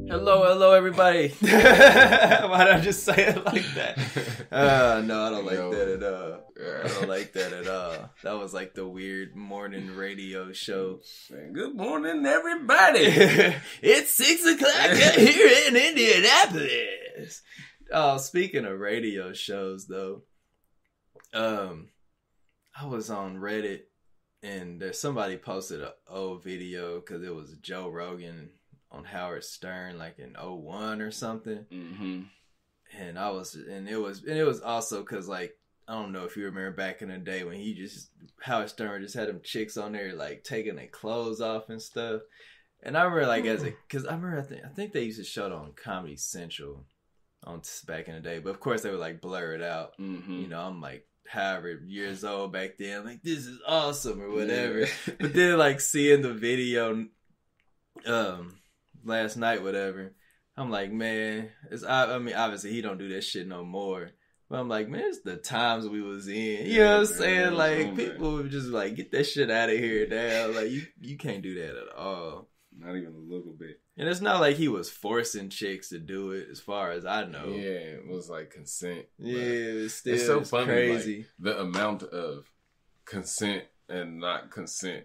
Hello, everybody. Why did I just say it like that? No, I don't like that at all. I don't like that at all. That was like the weird morning radio show. Good morning, everybody. It's 6 o'clock here in Indianapolis. Oh, speaking of radio shows, though, I was on Reddit and there's somebody posted an old video because it was Joe Rogan on Howard Stern, like in 2001 or something. Mm-hmm. And it was also because, like, I don't know if you remember back in the day when Howard Stern just had them chicks on there like taking their clothes off and stuff. And I remember I think they used to show it on Comedy Central back in the day, but of course they would like blur it out. Mm-hmm. You know, I'm like however years old back then, like this is awesome or whatever. Yeah. But then like seeing the video, last night, whatever, I'm like, man, I mean, obviously he don't do that shit no more. But I'm like, man, it's the times we was in. You know what I'm saying? Like, people would just like, get that shit out of here now. Like, you can't do that at all. Not even a little bit. And it's not like he was forcing chicks to do it, as far as I know. Yeah, it was like consent. Yeah, it's so funny, crazy. Like, the amount of consent and not consent,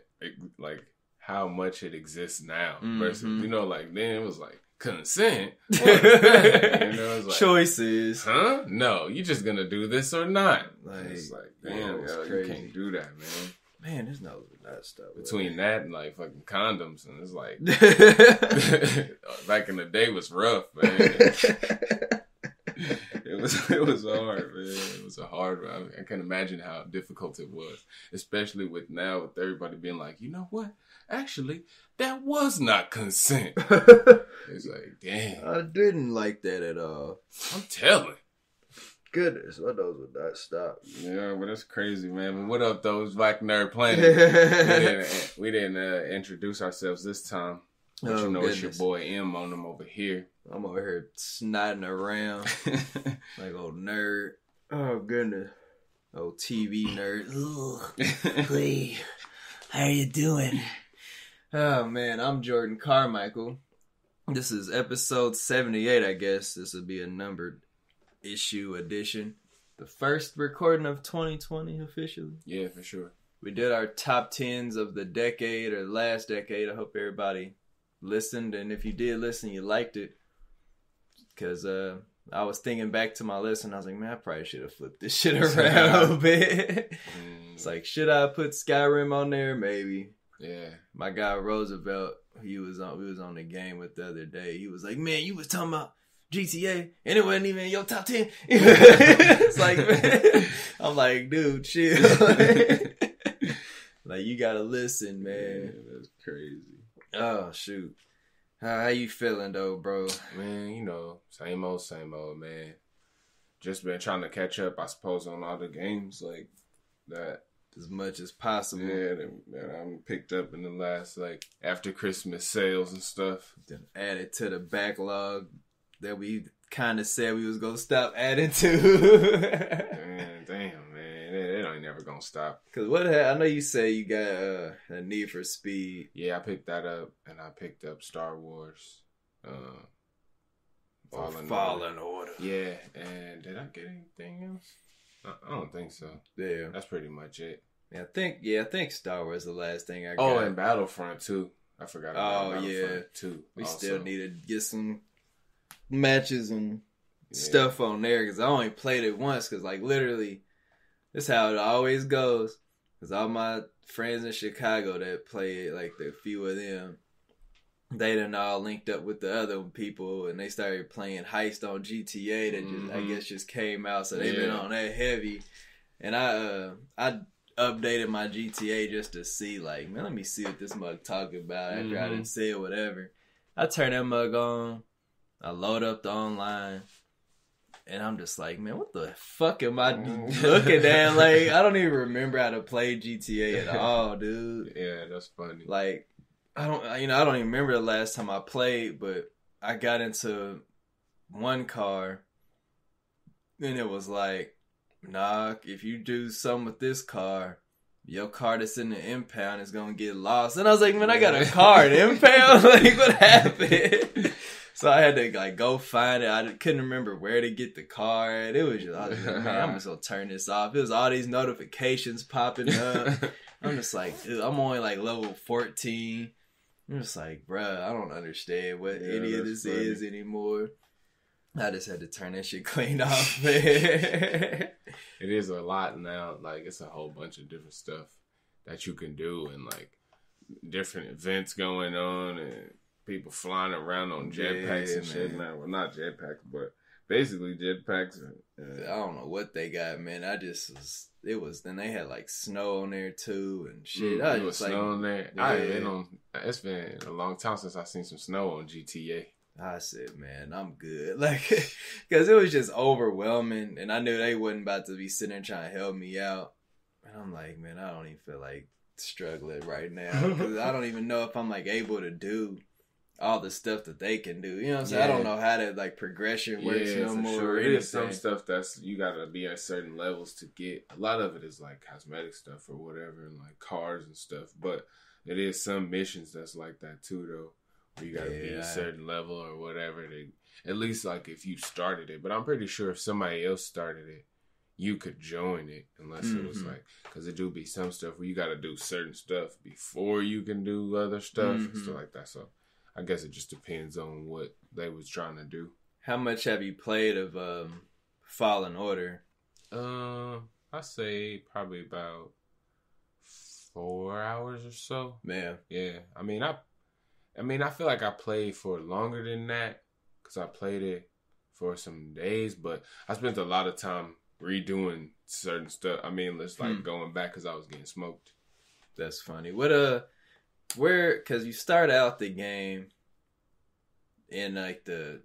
like, how much it exists now versus, you know, like then it was like consent. What is that? You know, it's like, choices. Huh? No, you just gonna do this or not. Like, it's like, damn, you can't do that, man. Man, there's no that stuff. Between that and like fucking condoms, and it's like back in the day was rough, man. It was hard, man. It was a hard one. I can't imagine how difficult it was, especially with everybody being like, you know what? Actually, that was not consent. It's like, damn. I didn't like that at all. I'm telling. Goodness, what those would not stop. Yeah, but that's crazy, man. But what up, though? It's Black Nerd Planet. We didn't introduce ourselves this time. But you know, goodness. It's your boy M on them over here. I'm over here snotting around like old nerd. Oh, goodness. Old TV nerd. Ugh. Please. How you doing? Oh, man. I'm Jordan Carmichael. This is episode 78, I guess. This would be a numbered issue edition. The first recording of 2020 officially. Yeah, for sure. We did our top 10s of the decade or last decade. I hope everybody listened. And if you did listen, you liked it. Because I was thinking back to my list and I was like, man, I probably should have flipped this shit around a little bit. It's like, should I put Skyrim on there? Maybe. Yeah. My guy Roosevelt, we was on the game with the other day. He was like, man, you was talking about GTA and it wasn't even in your top 10. It's like, man. I'm like, dude, chill. Like, you gotta listen, man. Yeah, that's crazy. Oh, shoot. How you feeling, though, bro? Man, you know, same old, man. Just been trying to catch up, I suppose, on all the games like that. As much as possible. Yeah, that I picked up in the last, like, after Christmas sales and stuff. Then add it to the backlog that we kind of said we was going to stop adding to. Damn, man. It ain't never going to stop. Because I know you say you got a Need for Speed. Yeah, I picked that up, and I picked up Star Wars. Fallen Order. Yeah, and did I get anything else? I don't think so. Yeah. That's pretty much it. I think Star Wars is the last thing I got. Oh, and Battlefront 2. I forgot about Battlefront 2. We still need to get some matches and stuff on there because I only played it once because, like, literally, that's how it always goes. Because all my friends in Chicago that play it, like, the few of them, they done all linked up with the other people and they started playing Heist on GTA that I guess just came out. So they've been on that heavy. And I updated my GTA just to see, like, man, let me see what this mug talking about after I done said whatever. I turn that mug on. I load up the online. And I'm just like, man, what the fuck am I looking at? Like, I don't even remember how to play GTA at all, dude. Yeah, that's funny. Like, I don't even remember the last time I played, but I got into one car and it was like, nah, if you do something with this car, your car that's in the impound is gonna get lost. And I was like, man, I got a car in the impound. Like, what happened? So I had to like go find it. I couldn't remember where to get the car at. It was just, I was like, man, I'm just gonna turn this off. It was all these notifications popping up. I'm just like, dude, I'm only like level 14. I'm just like, bruh, I don't understand what any of this is anymore. I just had to turn that shit clean off, man. It is a lot now. Like, it's a whole bunch of different stuff that you can do, and like different events going on, and people flying around on jetpacks and shit. Man, well, not jetpacks, but basically jetpacks. I don't know what they got, man. Then they had like snow on there too and shit. There was snow on there. Yeah. It's been a long time since I've seen some snow on GTA. I said, man, I'm good. Like, because it was just overwhelming, and I knew they wasn't about to be sitting there trying to help me out. And I'm like, man, I don't even feel like struggling right now, because I don't even know if I'm like able to do all the stuff that they can do. You know what I'm saying? I don't know how that like progression works no more. Sure. It is some stuff that's you gotta be at certain levels to get. A lot of it is like cosmetic stuff or whatever, and like cars and stuff. But it is some missions that's like that too, though. Where you gotta be a certain level or whatever. At least like if you started it. But I'm pretty sure if somebody else started it, you could join it, unless it was like, because it do be some stuff where you gotta do certain stuff before you can do other stuff and stuff like that. So I guess it just depends on what they was trying to do. How much have you played of Fallen Order? I say probably about 4 hours or so. Yeah. I mean, I feel like I played for longer than that because I played it for some days, but I spent a lot of time redoing certain stuff. I mean, it's like going back because I was getting smoked. That's funny. Because you start out the game in like the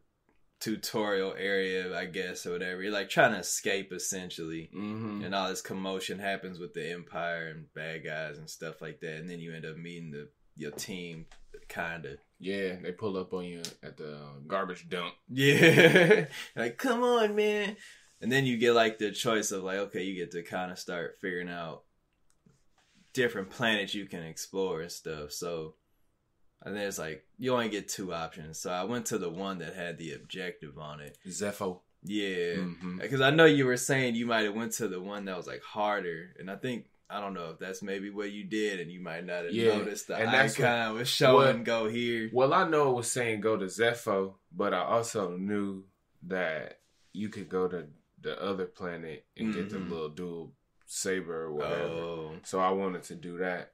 tutorial area, I guess, or whatever. You're like trying to escape essentially, and all this commotion happens with the Empire and bad guys and stuff like that, and then you end up meeting your team, kind of. Yeah, they pull up on you at the garbage dump. Yeah, like, come on, man. And then you get like the choice of like, okay, you get to kind of start figuring out different planets you can explore and stuff. So and then it's like you only get 2 options. So I went to the one that had the objective on it. Zepho. Yeah, because I know you were saying you might have went to the one that was like harder, and I don't know if that's maybe what you did, and you might not have noticed the icon was showing go here. Well, I know it was saying go to Zepho, but I also knew that you could go to the other planet and get the little dual saber or whatever. So I wanted to do that.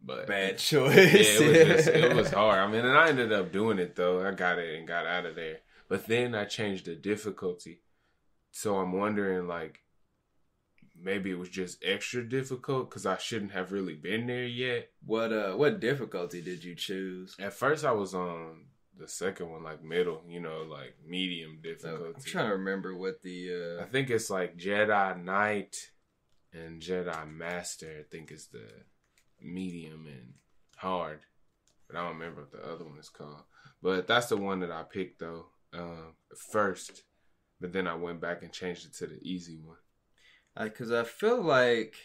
But bad choice. Yeah, it was hard. I mean, and I ended up doing it though. I got it and got out of there. But then I changed the difficulty. So I'm wondering, like, maybe it was just extra difficult because I shouldn't have really been there yet. What difficulty did you choose? At first I was on the second one, like middle, like medium difficulty. I'm trying to remember what the... I think it's like Jedi Knight and Jedi Master. I think is the medium and hard. But I don't remember what the other one is called. But that's the one that I picked, though, first. But then I went back and changed it to the easy one. Because I feel like...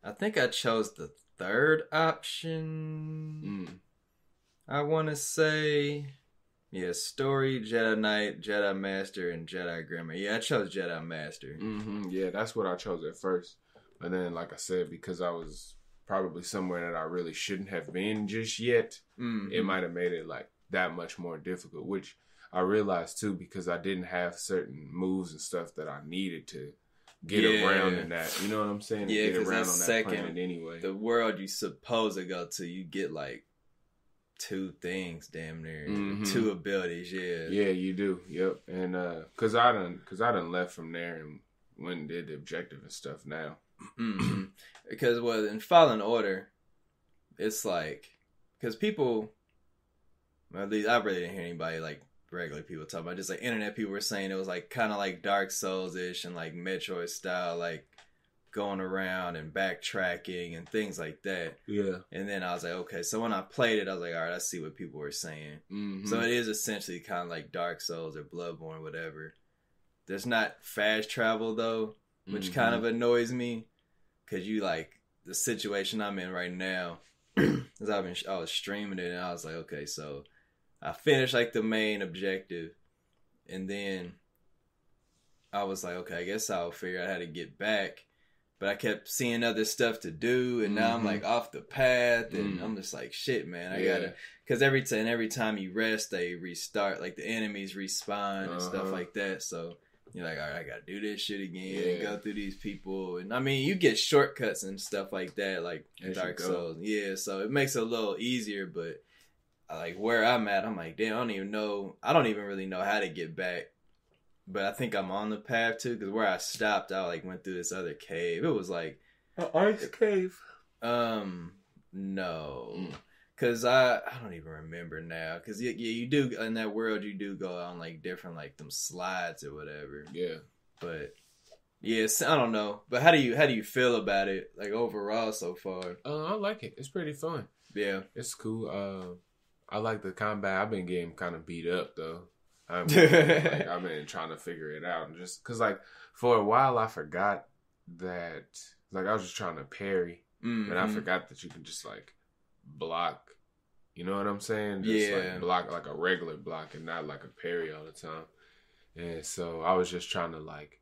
I think I chose the third option. I want to say... Yeah, Story, Jedi Knight, Jedi Master, and Jedi Grammar. Yeah, I chose Jedi Master. Yeah, that's what I chose at first. But then, like I said, because I was probably somewhere that I really shouldn't have been just yet, it might have made it like that much more difficult, which I realized too because I didn't have certain moves and stuff that I needed to get around in that. You know what I'm saying? Yeah, get around on that planet anyway. The world you supposed to go to, you get like 2 things damn near. 2 abilities, yeah. Yeah, you do. Yep. And cause I done left from there and went and did the objective and stuff now. Because in Fallen Order, it's like, because people, at least I really didn't hear anybody like regular people talking about, just like internet people were saying it was like kind of like Dark Souls-ish and like Metroid style, like going around and backtracking and things like that. Yeah. And then I was like, okay, so when I played it, I was like, all right, I see what people were saying. So it is essentially kind of like Dark Souls or Bloodborne, whatever. There's not fast travel though, which kind of annoys me. because you like the situation I'm in right now. Because I was streaming it and I was like, okay, so I finished like the main objective, and then I was like, okay, I guess I'll figure out how to get back. But I kept seeing other stuff to do, and now I'm like off the path, and I'm just like, shit, man, I gotta, because every time you rest, they restart, like the enemies respawn and stuff like that. So you're like, all right, I gotta do this shit again, and go through these people, and I mean, you get shortcuts and stuff like that, like Dark Souls, so it makes it a little easier. But like where I'm at, I'm like, damn, I don't even really know how to get back. But I think I'm on the path too, because where I stopped, I like went through this other cave. It was like an ice cave. No, because I don't even remember now. Because you do in that world, you do go on like different like them slides or whatever. Yeah, but I don't know. But how do you feel about it like overall so far? I like it. It's pretty fun. Yeah, it's cool. I like the combat. I've been getting kind of beat up though. I've been trying to figure it out, and just because like for a while I forgot that like I was just trying to parry, and I forgot that you can just like block. You know what I'm saying? Just like block like a regular block and not like a parry all the time. And so I was just trying to like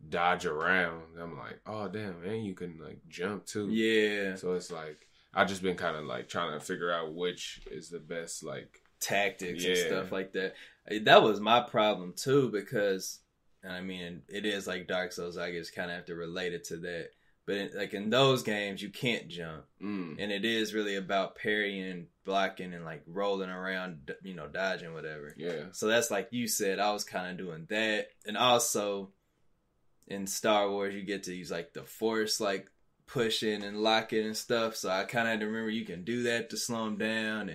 dodge around. I'm like, oh damn, and you can like jump too. Yeah. So it's like I just been kind of like trying to figure out which is the best like tactics and stuff like that. That was my problem too, because I mean it is like Dark Souls. I guess kind of have to relate it to that. But like in those games, you can't jump, and it is really about parrying, blocking, and like rolling around, you know, dodging, whatever. Yeah. So that's like you said. I was kind of doing that, and also in Star Wars, you get to use like the Force, like pushing and locking and stuff. So I kind of had to remember you can do that to slow them down,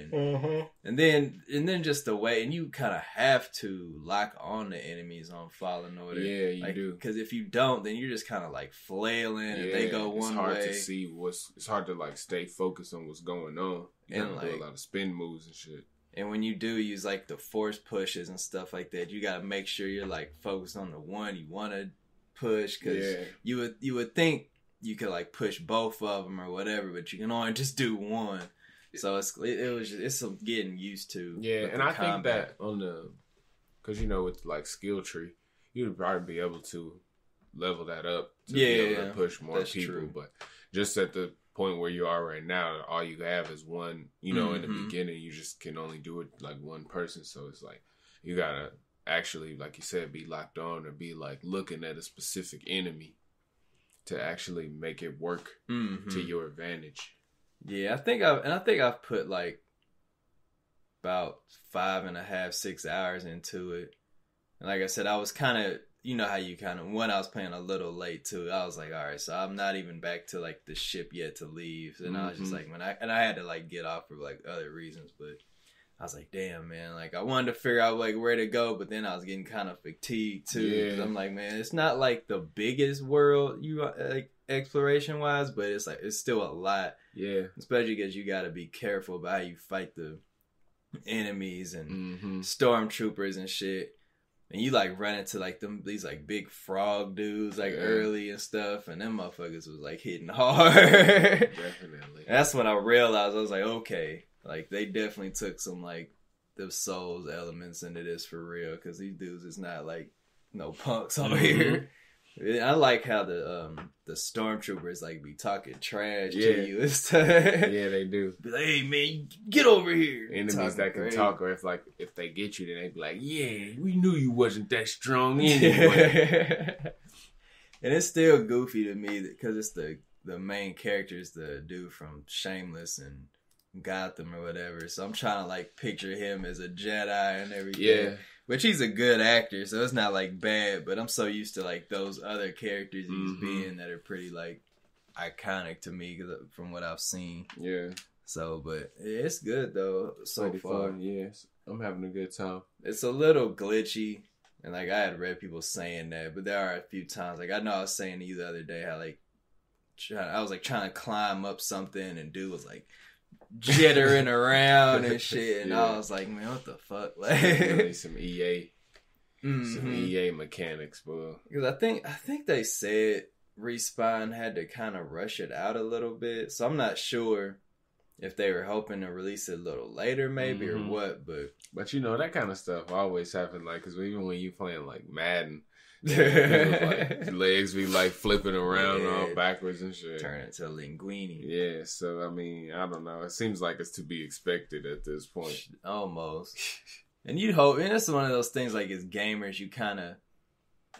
and then just the way, and you kind of have to lock on the enemies on Fallen Order. Yeah, you do. Because if you don't, then you're just kind of like flailing, and they go one way. It's hard to see it's hard to like stay focused on what's going on. You gotta do a lot of spin moves and shit. And when you do use like the force pushes and stuff like that, you gotta make sure you're like focused on the one you want to push, because you would think you could like push both of them or whatever, but you can only just do one. So it's some getting used to. Yeah, and I think that on the, because you know with like skill tree, you'd probably be able to level that up to be able to push more people. True. But just at the point where you are right now, all you have is one. You know, in the beginning, you just can only do it like one person. So it's like you gotta actually, like you said, be locked on or be like looking at a specific enemy to actually make it work to your advantage. Yeah, I think I've put like about 5.5, 6 hours into it. And like I said, I was kind of, you know how you kind of, when I was playing a little late too, I was like, all right, so I'm not even back to like the ship yet to leave. And I was just like, I had to like get off for like other reasons, but I was like, damn, man, like I wanted to figure out like where to go, but then I was getting kind of fatigued too. Yeah. I'm like, man, it's not like the biggest world like exploration wise, but it's like it's still a lot. Yeah, especially because you got to be careful about how you fight the enemies and stormtroopers and shit. And you like run into like these like big frog dudes like early and stuff, and them motherfuckers was like hitting hard. Definitely. That's when I realized, I was like, okay. Like, they definitely took some, like, the Souls elements into this for real. Because these dudes is not, like, no punks over here. I like how the stormtroopers, like, be talking trash to you. Yeah, they do. Be like, hey, man, get over here. Enemies that can talk, or if they get you, then they be like, yeah, we knew you wasn't that strong anyway. And it's still goofy to me, because it's the main character is the dude from Shameless and Gotham or whatever, so I'm trying to like picture him as a Jedi and everything. Yeah, which he's a good actor, so it's not like bad. But I'm so used to like those other characters he's being that are pretty like iconic to me from what I've seen. Yeah. So, but it's good though so far. Fun. Yes, I'm having a good time. It's a little glitchy, and like I had read people saying that, but there are a few times like I know I was saying to you the other day how like I was like trying to climb up something and dude was like jittering around and shit, and I was like, man, what the fuck? Like really some EA mechanics, bro. Because I think they said Respawn had to kind of rush it out a little bit, so I'm not sure if they were hoping to release it a little later, maybe, or what. But you know, that kind of stuff always happen. Like, because even when you playing like Madden, like, legs be like flipping around all backwards and shit, turn into a linguine. Yeah, so I mean, I don't know. It seems like it's to be expected at this point, almost. And you hope, and it's one of those things. Like, as gamers, you kind of,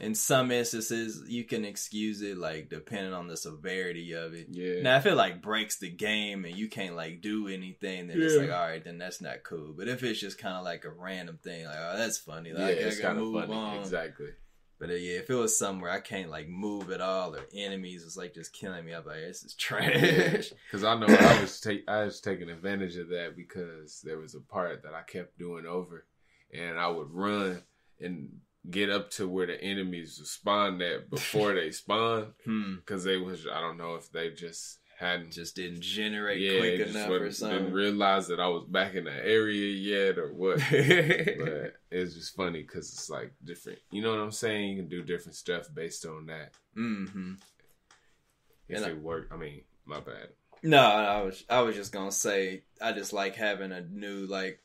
in some instances, you can excuse it, like, depending on the severity of it. Yeah. Now, if it, like, breaks the game and you can't, like, do anything, then it's like, all right, then that's not cool. But if it's just kind of like a random thing, like, oh, that's funny. Like, it's kind of funny. On. Exactly. But yeah, if it was somewhere I can't, like, move at all, or enemies was, like, just killing me, I'm like, this is trash. Because I know I was taking advantage of that because there was a part that I kept doing over. And I would run and get up to where the enemies spawned at before they spawned. Because they was, I don't know if they just didn't generate quick enough or something. Didn't realize that I was back in the area yet or what. But it's just funny because it's like different. You know what I'm saying? You can do different stuff based on that. If it worked, I mean, my bad. No, I was just gonna say I just like having a new, like,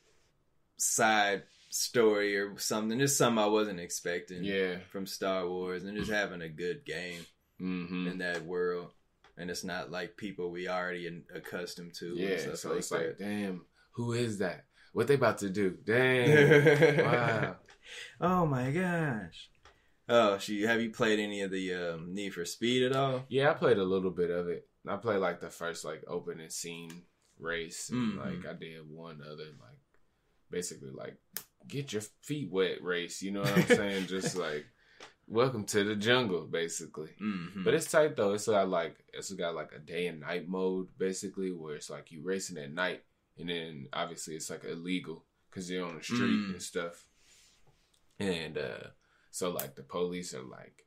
side story or something, just something I wasn't expecting from Star Wars, and just having a good game in that world, and it's not like people we already accustomed to. And so it's like, damn, who is that? What they about to do? Damn. Wow. Oh my gosh. Oh, have you played any of the Need for Speed at all? Yeah, I played a little bit of it. I played like the first like opening scene race, and like I did one other like basically like get your feet wet race, you know what I'm saying? Just like welcome to the jungle, basically. But it's tight though. It's got like a day and night mode, basically, where it's like you racing at night, and then obviously it's like illegal because you're on the street and stuff. And so like the police are like,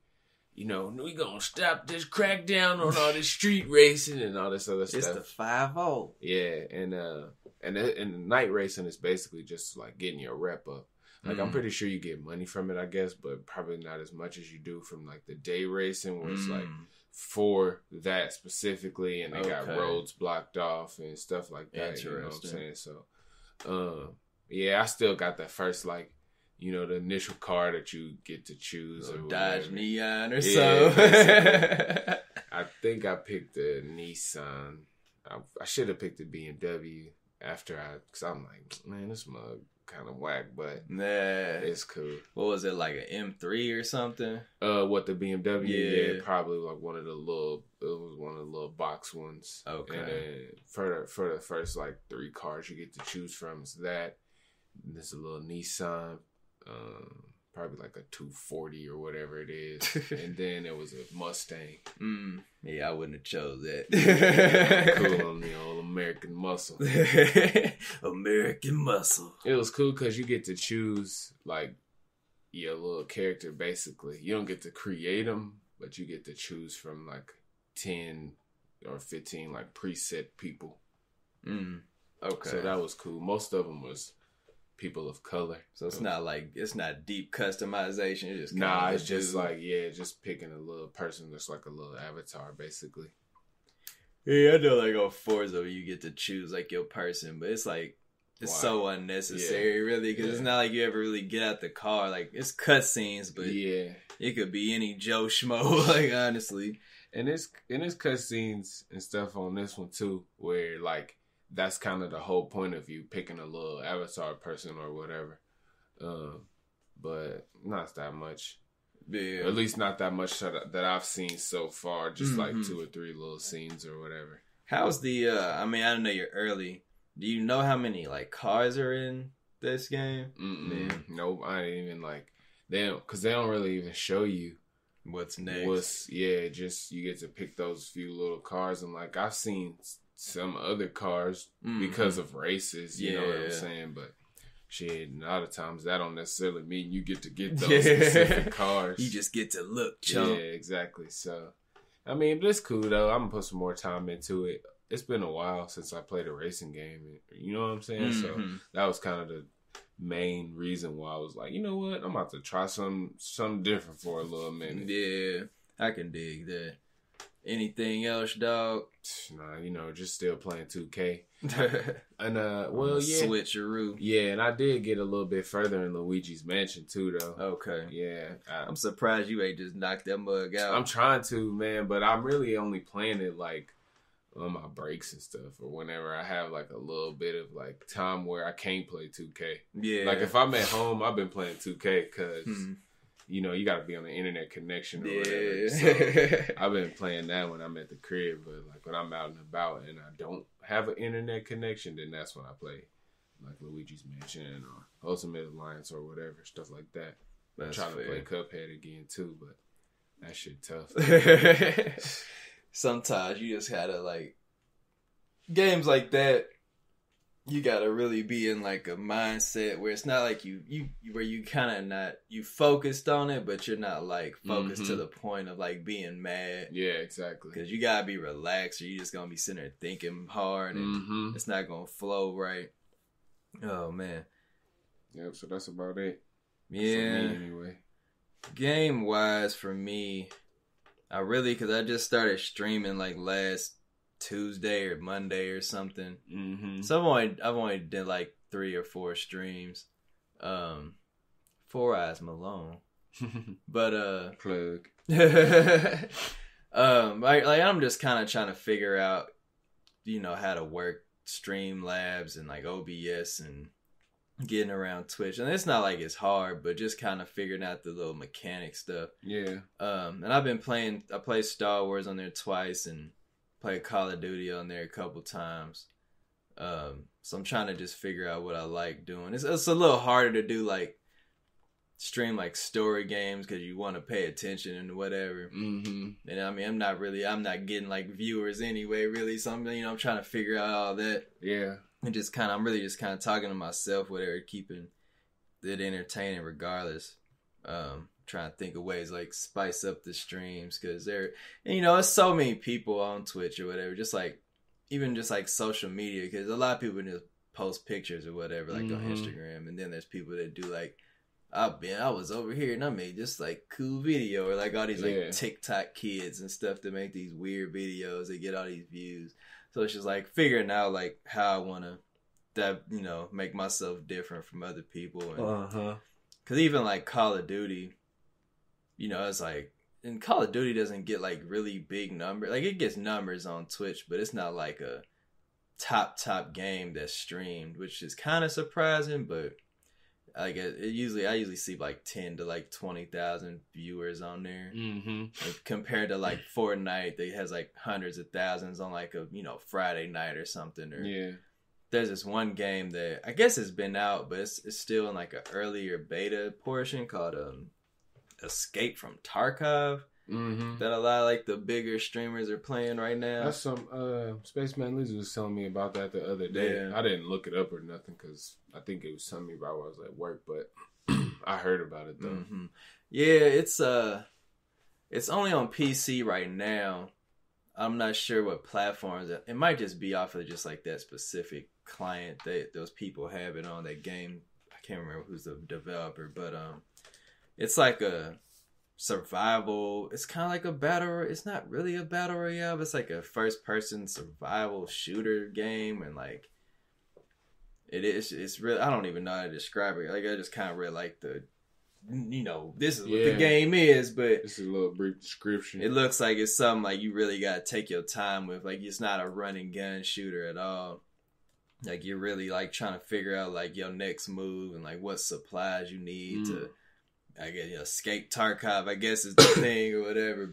you know, we gonna stop this crackdown on all this street racing and all this other stuff. It's the 5-0. Yeah, and the night racing is basically just like getting your rep up. Like I'm pretty sure you get money from it, I guess, but probably not as much as you do from like the day racing, where it's like for that specifically, and they got roads blocked off and stuff like that. You know what I'm saying? So, yeah, I still got that first like, you know, the initial car that you get to choose, or Dodge Neon or so. I think I picked the Nissan. I should have picked the BMW after because I'm like, man, this mug kind of whack, but it's cool. What was it, like an M3 or something? What, the BMW? Yeah, probably like one of the little box ones. Okay. And then for the first like 3 cars you get to choose from is that. And there's a little Nissan. Probably like a 240 or whatever it is. And then there was a Mustang. Yeah, I wouldn't have chose that. Cool on the old American muscle. American muscle. It was cool because you get to choose like your little character, basically. You don't get to create them, but you get to choose from like 10 or 15 like preset people. Okay. So that was cool. Most of them was people of color. So it's not deep customization. It's just it's just like, just picking a little person that's like a little avatar, basically. Yeah, I know like on Forza you get to choose like your person, but it's like it's so unnecessary, really, because it's not like you ever really get out the car. Like, it's cutscenes, but it could be any Joe Schmo, like, honestly. And it's cutscenes and stuff on this one too, where like that's kind of the whole point of you picking a little avatar person or whatever. But not that much. Yeah. At least not that much that I've seen so far. Just like 2 or 3 little scenes or whatever. How's the, I mean, I know you're early. Do you know how many like cars are in this game? Nope, I ain't even like, because they don't really even show you what's next. Just you get to pick those few little cars, and like I've seen some other cars because of races, you know what I'm saying? But shit, a lot of times that don't necessarily mean you get to get those specific cars. You just get to look, chump. Yeah, exactly. So, I mean, but it's cool though. I'm gonna put some more time into it. It's been a while since I played a racing game. You know what I'm saying? So that was kind of the main reason why I was like, you know what? I'm about to try something different for a little minute. Yeah, I can dig that. Anything else, dog? Nah, you know, just still playing 2K. And well, yeah, switcheroo. Yeah, and I did get a little bit further in Luigi's Mansion too, though. Okay. Yeah, I'm surprised you ain't just knocked that mug out. I'm trying to, man, but I'm really only playing it like on my breaks and stuff, or whenever I have like a little bit of like time where I can't play 2K. Yeah. Like if I'm at home, I've been playing 2K because. You know, you got to be on the internet connection or whatever. So I've been playing that when I'm at the crib, but like when I'm out and about and I don't have an internet connection, then that's when I play like Luigi's Mansion or Ultimate Alliance or whatever, stuff like that. I'm trying to play Cuphead again too, but that shit tough. Sometimes you just gotta like games like that. You gotta really be in like a mindset where it's not like you where you kind of not you focused on it, but you're not like focused to the point of like being mad. Yeah, exactly. Because you gotta be relaxed, or you just gonna be sitting there thinking hard, and it's not gonna flow right. Oh man. Yep. So that's about it. Yeah. For me, anyway. Game wise, for me, because I just started streaming like last Tuesday or Monday or something. So I've only did like 3 or 4 streams. 4 Eyes Malone. But plug. I'm just kind of trying to figure out, you know, how to work Streamlabs and like OBS and getting around Twitch. And it's not like it's hard, but just kind of figuring out the little mechanic stuff. Yeah. And I played Star Wars on there twice and played Call of Duty on there a couple times. So I'm trying to just figure out what I like doing. It's a little harder to do like stream like story games because you want to pay attention and whatever. And I mean, I'm not getting like viewers anyway, really. So I'm trying to figure out all that. Yeah. And I'm really just kind of talking to myself, whatever, keeping it entertaining regardless. Trying to think of ways like spice up the streams because there's so many people on Twitch or whatever, even just like social media, because a lot of people just post pictures or whatever like on Instagram, and then there's people that do like I was over here and I made this like cool video, or like all these like TikTok kids and stuff that make these weird videos that get all these views. So it's just like figuring out like how I want to make myself different from other people, and because even like Call of Duty, it's like, and Call of Duty doesn't get like really big numbers. Like it gets numbers on Twitch, but it's not like a top game that's streamed, which is kind of surprising. But like I usually see like 10 to like 20,000 viewers on there, like, compared to like Fortnite that has like hundreds of thousands on like a Friday night or something. Or there's this one game that I guess it's been out, but it's still in like an earlier beta portion called Escape from Tarkov, that a lot of like the bigger streamers are playing right now. That's some Spaceman Lizard was telling me about that the other day. I didn't look it up or nothing because I think it was telling me about while I was at work, but I heard about it though. Yeah, it's only on PC right now. I'm not sure what platforms. It might just be off of just like that specific client that those people have it on, that game. I can't remember who's the developer, but it's like a survival. It's kind of like a battle. It's not really a battle royale, but it's like a first-person survival shooter game, and like it's really, I don't even know how to describe it. Like I just kind of read like the, this is what the game is, but this is a little brief description. It looks like it's something like you really got to take your time with. Like it's not a run and gun shooter at all. Like you're really like trying to figure out like your next move and like what supplies you need to, I guess, escape Tarkov, I guess is the thing or whatever.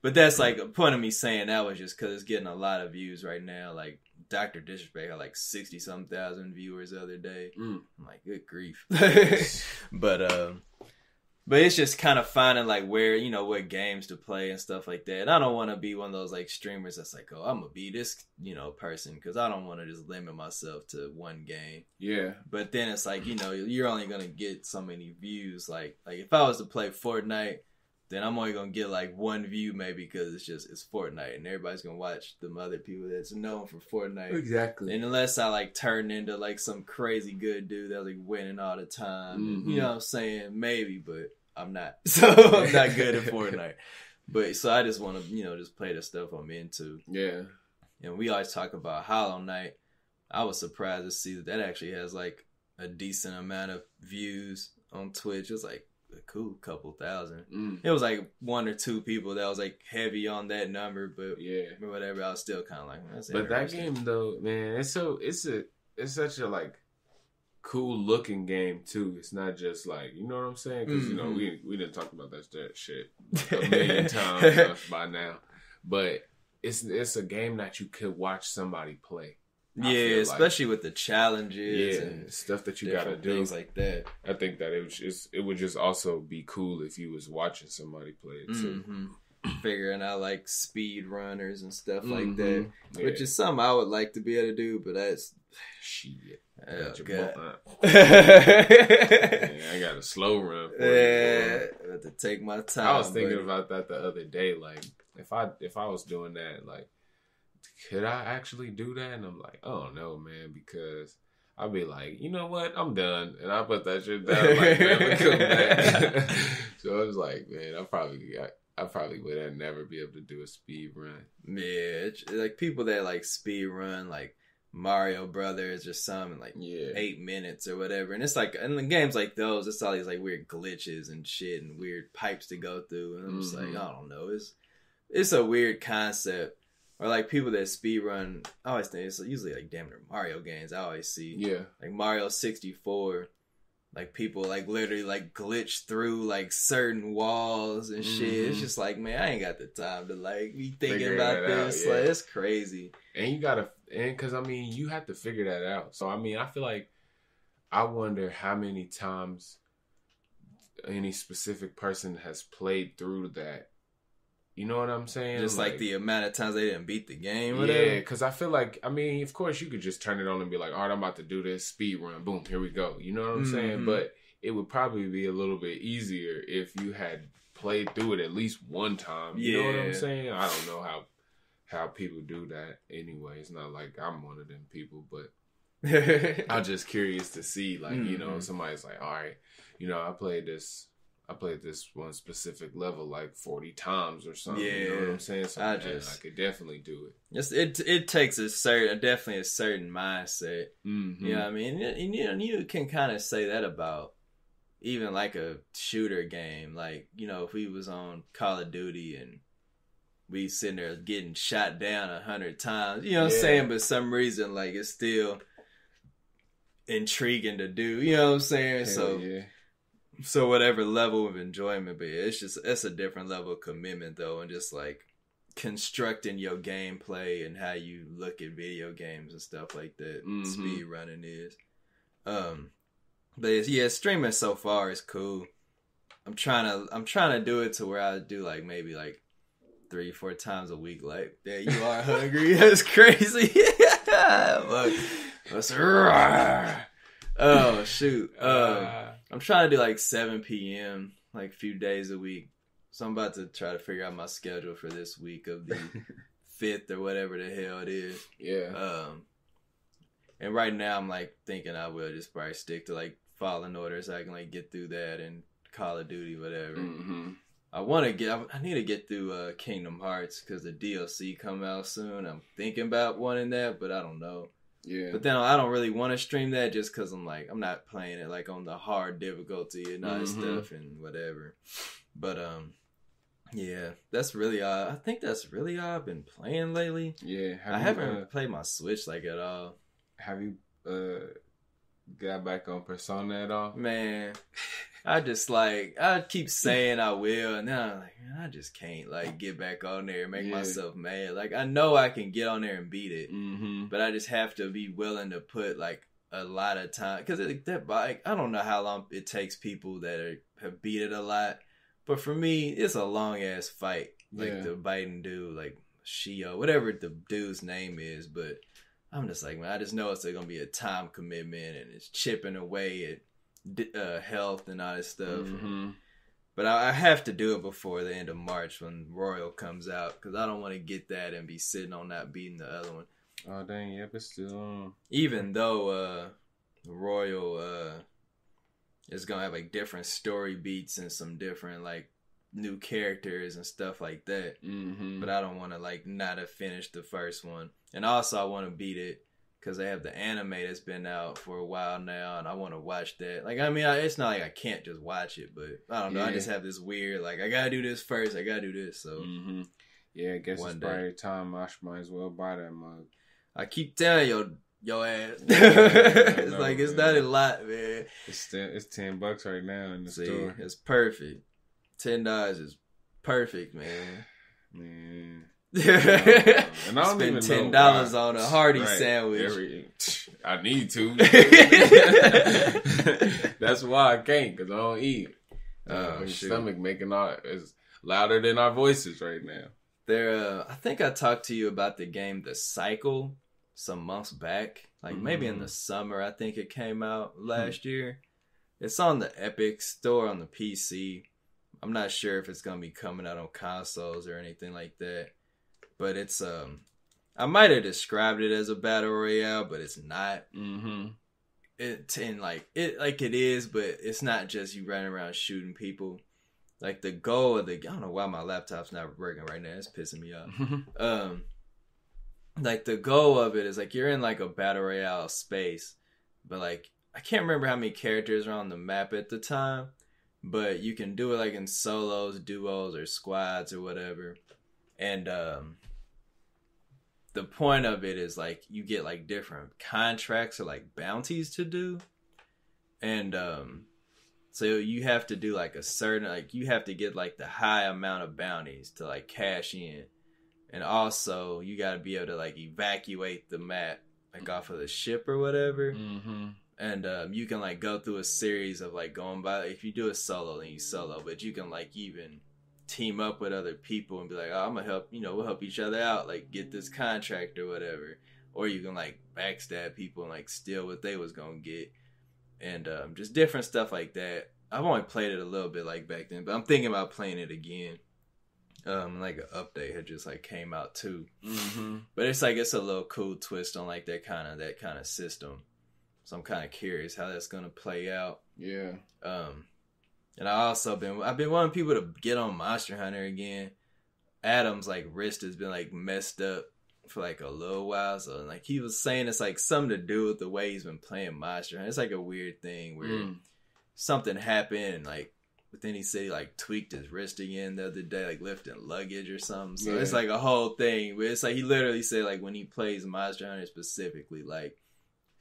But that's like a point of me saying that was just because it's getting a lot of views right now. Like Dr. Disrespect had like 60-some thousand viewers the other day. I'm like, good grief. But it's just kind of finding like where, what games to play and stuff like that. And I don't want to be one of those like streamers that's like, oh, I'm going to be this, person, because I don't want to just limit myself to one game. Yeah. But then it's like, you're only going to get so many views. Like if I was to play Fortnite, then I'm only going to get like one view maybe because it's Fortnite and everybody's going to watch them other people that's known for Fortnite. Exactly. And unless I like turn into like some crazy good dude that's like winning all the time, and, you know what I'm saying? Maybe, but I'm not. So I'm not good at Fortnite. But so I just want to, just play the stuff I'm into. Yeah. And we always talk about Hollow Knight. I was surprised to see that actually has like a decent amount of views on Twitch. It was like a cool couple thousand. It was like 1 or 2 people that was like heavy on that number, but whatever. I was still kind of like, that's but that game though, man, it's such a like cool looking game too. It's not just like, you know what I'm saying? Because we didn't talk about that shit a million times by now, but it's a game that you could watch somebody play. Yeah, especially with the challenges and stuff that you gotta do, things like that. I think that it would just also be cool if you was watching somebody play it too. Figuring out like speed runners and stuff like that, which is something I would like to be able to do, but that's shit. Oh, God. I got a slow run. I have to take my time. I was thinking about that the other day. Like, if I was doing that, like, could I actually do that? And I'm like, oh no, man, because I'll be like, you know what, I'm done, and I put that shit down. Like, never come back. So I was like, man, I probably would never be able to do a speed run. Yeah, it's like people that like speed run, like Mario Brothers or something, like 8 minutes or whatever. And it's like, in the games like those, it's all these like weird glitches and shit and weird pipes to go through. And I'm just like, I don't know. It's a weird concept. Or like people that speed run, I always think it's usually like damn near Mario games. I always see. Yeah. Like Mario 64. Like people like literally like glitch through like certain walls and shit. It's just like, man, I ain't got the time to like be thinking about this. Like, it's crazy. And because I mean, you have to figure that out. So I mean, I feel like I wonder how many times any specific person has played through that. You know what I'm saying? Just like the amount of times they didn't beat the game. Whatever. Yeah, because I feel like, I mean, of course you could just turn it on and be like, all right, I'm about to do this speed run. Boom, here we go. You know what I'm saying? But it would probably be a little bit easier if you had played through it at least one time. You know what I'm saying? I don't know how people do that anyway. It's not like I'm one of them people, but I'm just curious to see, like, you know, somebody's like, all right, you know, I played this one specific level like 40 times or something. Yeah, you know what I'm saying? So I could definitely do it. It takes definitely a certain mindset. You know what I mean? And you can kind of say that about even like a shooter game. Like, you know, if we was on Call of Duty and we sitting there getting shot down 100 times, you know what I'm saying? But some reason, like, it's still intriguing to do. You know what I'm saying? So whatever level of enjoyment, but it's a different level of commitment though, and just like constructing your gameplay and how you look at video games and stuff like that. Speed running is, but streaming so far is cool. I'm trying to do it to where I do like maybe like 3-4 times a week. Like, there you are hungry. That's crazy. Oh shoot. I'm trying to do like 7 p.m. like a few days a week. So I'm about to try to figure out my schedule for this week of the 5th or whatever the hell it is. Yeah. And right now I'm like thinking I will just probably stick to like Fallen Order so I can like get through that and Call of Duty, whatever. I need to get through Kingdom Hearts because the DLC come out soon. I'm thinking about wanting that, but I don't know. Yeah, but then I don't really want to stream that just because I'm like, I'm not playing it like on the hard difficulty and all that stuff and whatever. But yeah, that's really all. I think that's really all I've been playing lately. Yeah, I haven't played my Switch like at all. Have you got back on Persona at all? Man, I keep saying I will, and then I'm like, man, I just can't like get back on there and make myself mad. Like, I know I can get on there and beat it, but I just have to be willing to put like a lot of time, because I don't know how long it takes people that have beat it a lot, but for me, it's a long ass fight. Like the Biden dude, like Shio, whatever the dude's name is, but I'm just like, man, I just know it's gonna be a time commitment and it's chipping away at health and all this stuff. But I have to do it before the end of March when Royal comes out, because I don't want to get that and be sitting on not beating the other one. Oh dang, yep, it's still on. Even though Royal is gonna have like different story beats and some different like new characters and stuff like that. Mm-hmm. But I don't want to like not have finished the first one. And also I want to beat it because they have the anime that's been out for a while now, and I want to watch that. Like, I mean, it's not like I can't just watch it, but I don't know. I just have this weird, like, I gotta do this first. I gotta do this. So, yeah, I guess it's probably time. I might as well buy that mug. I keep telling your ass. It's like, it's not a lot, man. It's $10 right now in the store. It's perfect. $10 is perfect, man. Man. And I don't spend $10 on a hearty sandwich. I need to. That's why I can't, because I don't eat. My stomach making is louder than our voices right now. I think I talked to you about the game The Cycle some months back. Like maybe in the summer, I think it came out last year. It's on the Epic Store on the PC. I'm not sure if it's going to be coming out on consoles or anything like that. But it's I might have described it as a battle royale, but it's not. It is, but it's not just you running around shooting people. Like the goal of I don't know why my laptop's not working right now. It's pissing me off. Like the goal of it is like you're in like a battle royale space, but like I can't remember how many characters are on the map at the time, but you can do it like in solos, duos, or squads or whatever. And the point of it is like you get like different contracts or like bounties to do. And so you have to do like a certain, like you have to get like the high amount of bounties to like cash in. And also you got to be able to like evacuate the map like off of the ship or whatever. And you can like go through a series of like going by, if you do a solo, then you solo, but you can like even team up with other people and be like, oh, I'm gonna help, we'll help each other out, like get this contract or whatever. Or you can like backstab people and like steal what they was gonna get. And just different stuff like that. I've only played it a little bit like back then, but I'm thinking about playing it again. Like an update had just like came out too. But it's like it's a little cool twist on like that kind of system. So I'm kind of curious how that's gonna play out. Yeah. And I've been wanting people to get on Monster Hunter again. Adam's like wrist has been like messed up for like a little while, so like he was saying it's like something to do with the way he's been playing Monster Hunter. It's like a weird thing where something happened and like, but then he said he like tweaked his wrist again the other day, like lifting luggage or something. So it's like a whole thing where it's like he literally said like when he plays Monster Hunter specifically, like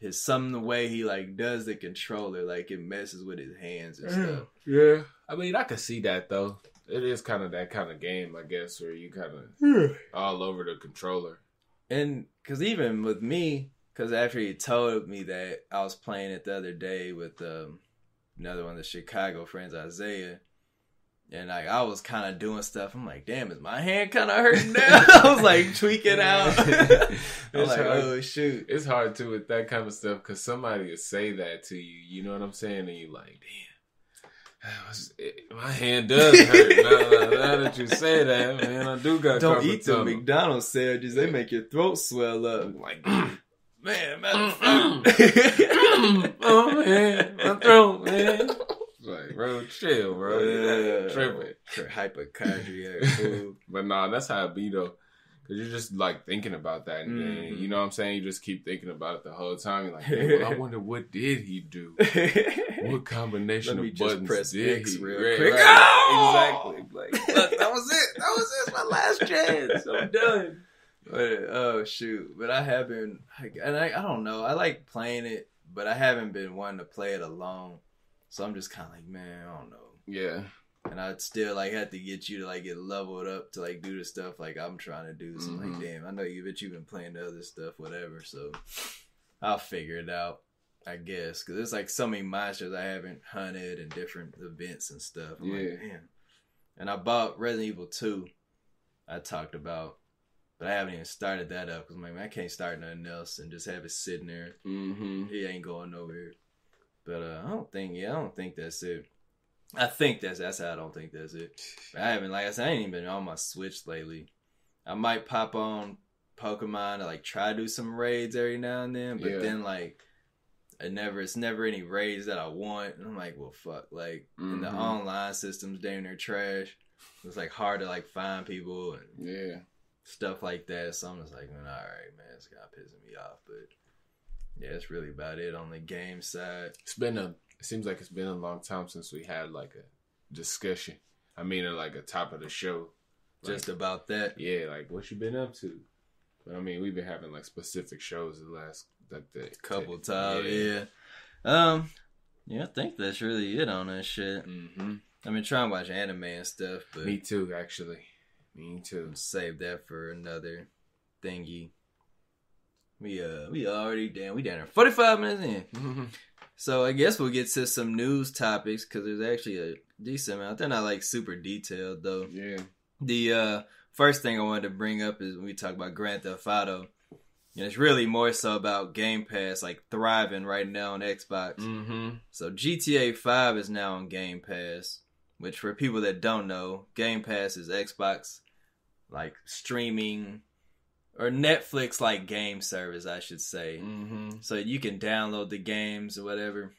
the way he like does the controller, like it messes with his hands and stuff. Yeah, I mean I could see that though. It is kind of that kind of game, I guess, where you kind of all over the controller. And because even with me, because after he told me that, I was playing it the other day with another one of the Chicago friends, Isaiah. And like I was kind of doing stuff. I'm like, damn, is my hand kind of hurting now? I was like tweaking out. I'm like, oh shoot. It's hard too with that kind of stuff because somebody will say that to you. You know what I'm saying? And you're like, damn, my hand does hurt. now that you say that, man, I do got. Don't eat the McDonald's sandwiches. They make your throat swell up. I'm like, man, oh man, my throat, man. Like, bro, chill, bro. Yeah, tripping. Hypochondriac. But nah, that's how it be though. Cause you're just like thinking about that, and then, you know what I'm saying? You just keep thinking about it the whole time. You're like, hey, well, I wonder what did he do? What combination of buttons press did X he? real quick? Right. Exactly. Like, look, that was it. It's my last chance. I'm done. But, oh shoot! But I have been, and I don't know. I like playing it, but I haven't been wanting to play it alone. So I'm just kind of like, man, I don't know. Yeah. And I'd still like have to get you to like get leveled up to like do the stuff like I'm trying to do. So I'm like, damn, I know you've been playing the other stuff, whatever. So I'll figure it out, I guess. Because there's like so many monsters I haven't hunted and different events and stuff. I'm like, damn. And I bought Resident Evil 2, I talked about. But I haven't even started that up. Because I'm like, man, I can't start nothing else and just have it sitting there. He ain't going nowhere. But I don't think that's it. I think that's how I don't think that's it. But I haven't, like I said, I ain't even been on my Switch lately. I might pop on Pokemon to like try to do some raids every now and then, but then like it's never any raids that I want. And I'm like, well, fuck, like and the online system's damn near trash. it's like hard to like find people and stuff like that. So I'm just like, man, all right, man, it's kind of pissing me off. But yeah, it's really about it on the game side. It seems like it's been a long time since we had like a discussion. I mean, like a top of the show. Just about that. Yeah, like what you been up to? But I mean, we've been having like specific shows the last couple times. Yeah. Yeah, I think that's really it on that shit. Mm-hmm. I've been trying to watch anime and stuff, but me too, actually. Me too. Save that for another thingy. We already we down there 45 minutes in. Mm-hmm. So I guess we'll get to some news topics because there's actually a decent amount. They're not like super detailed though. Yeah. The first thing I wanted to bring up is when we talk about Grand Theft Auto. And it's really more so about Game Pass, like thriving right now on Xbox. Mm-hmm. So GTA 5 is now on Game Pass, which for people that don't know, Game Pass is Xbox like streaming or Netflix like game service, I should say. Mm-hmm. So you can download the games or whatever.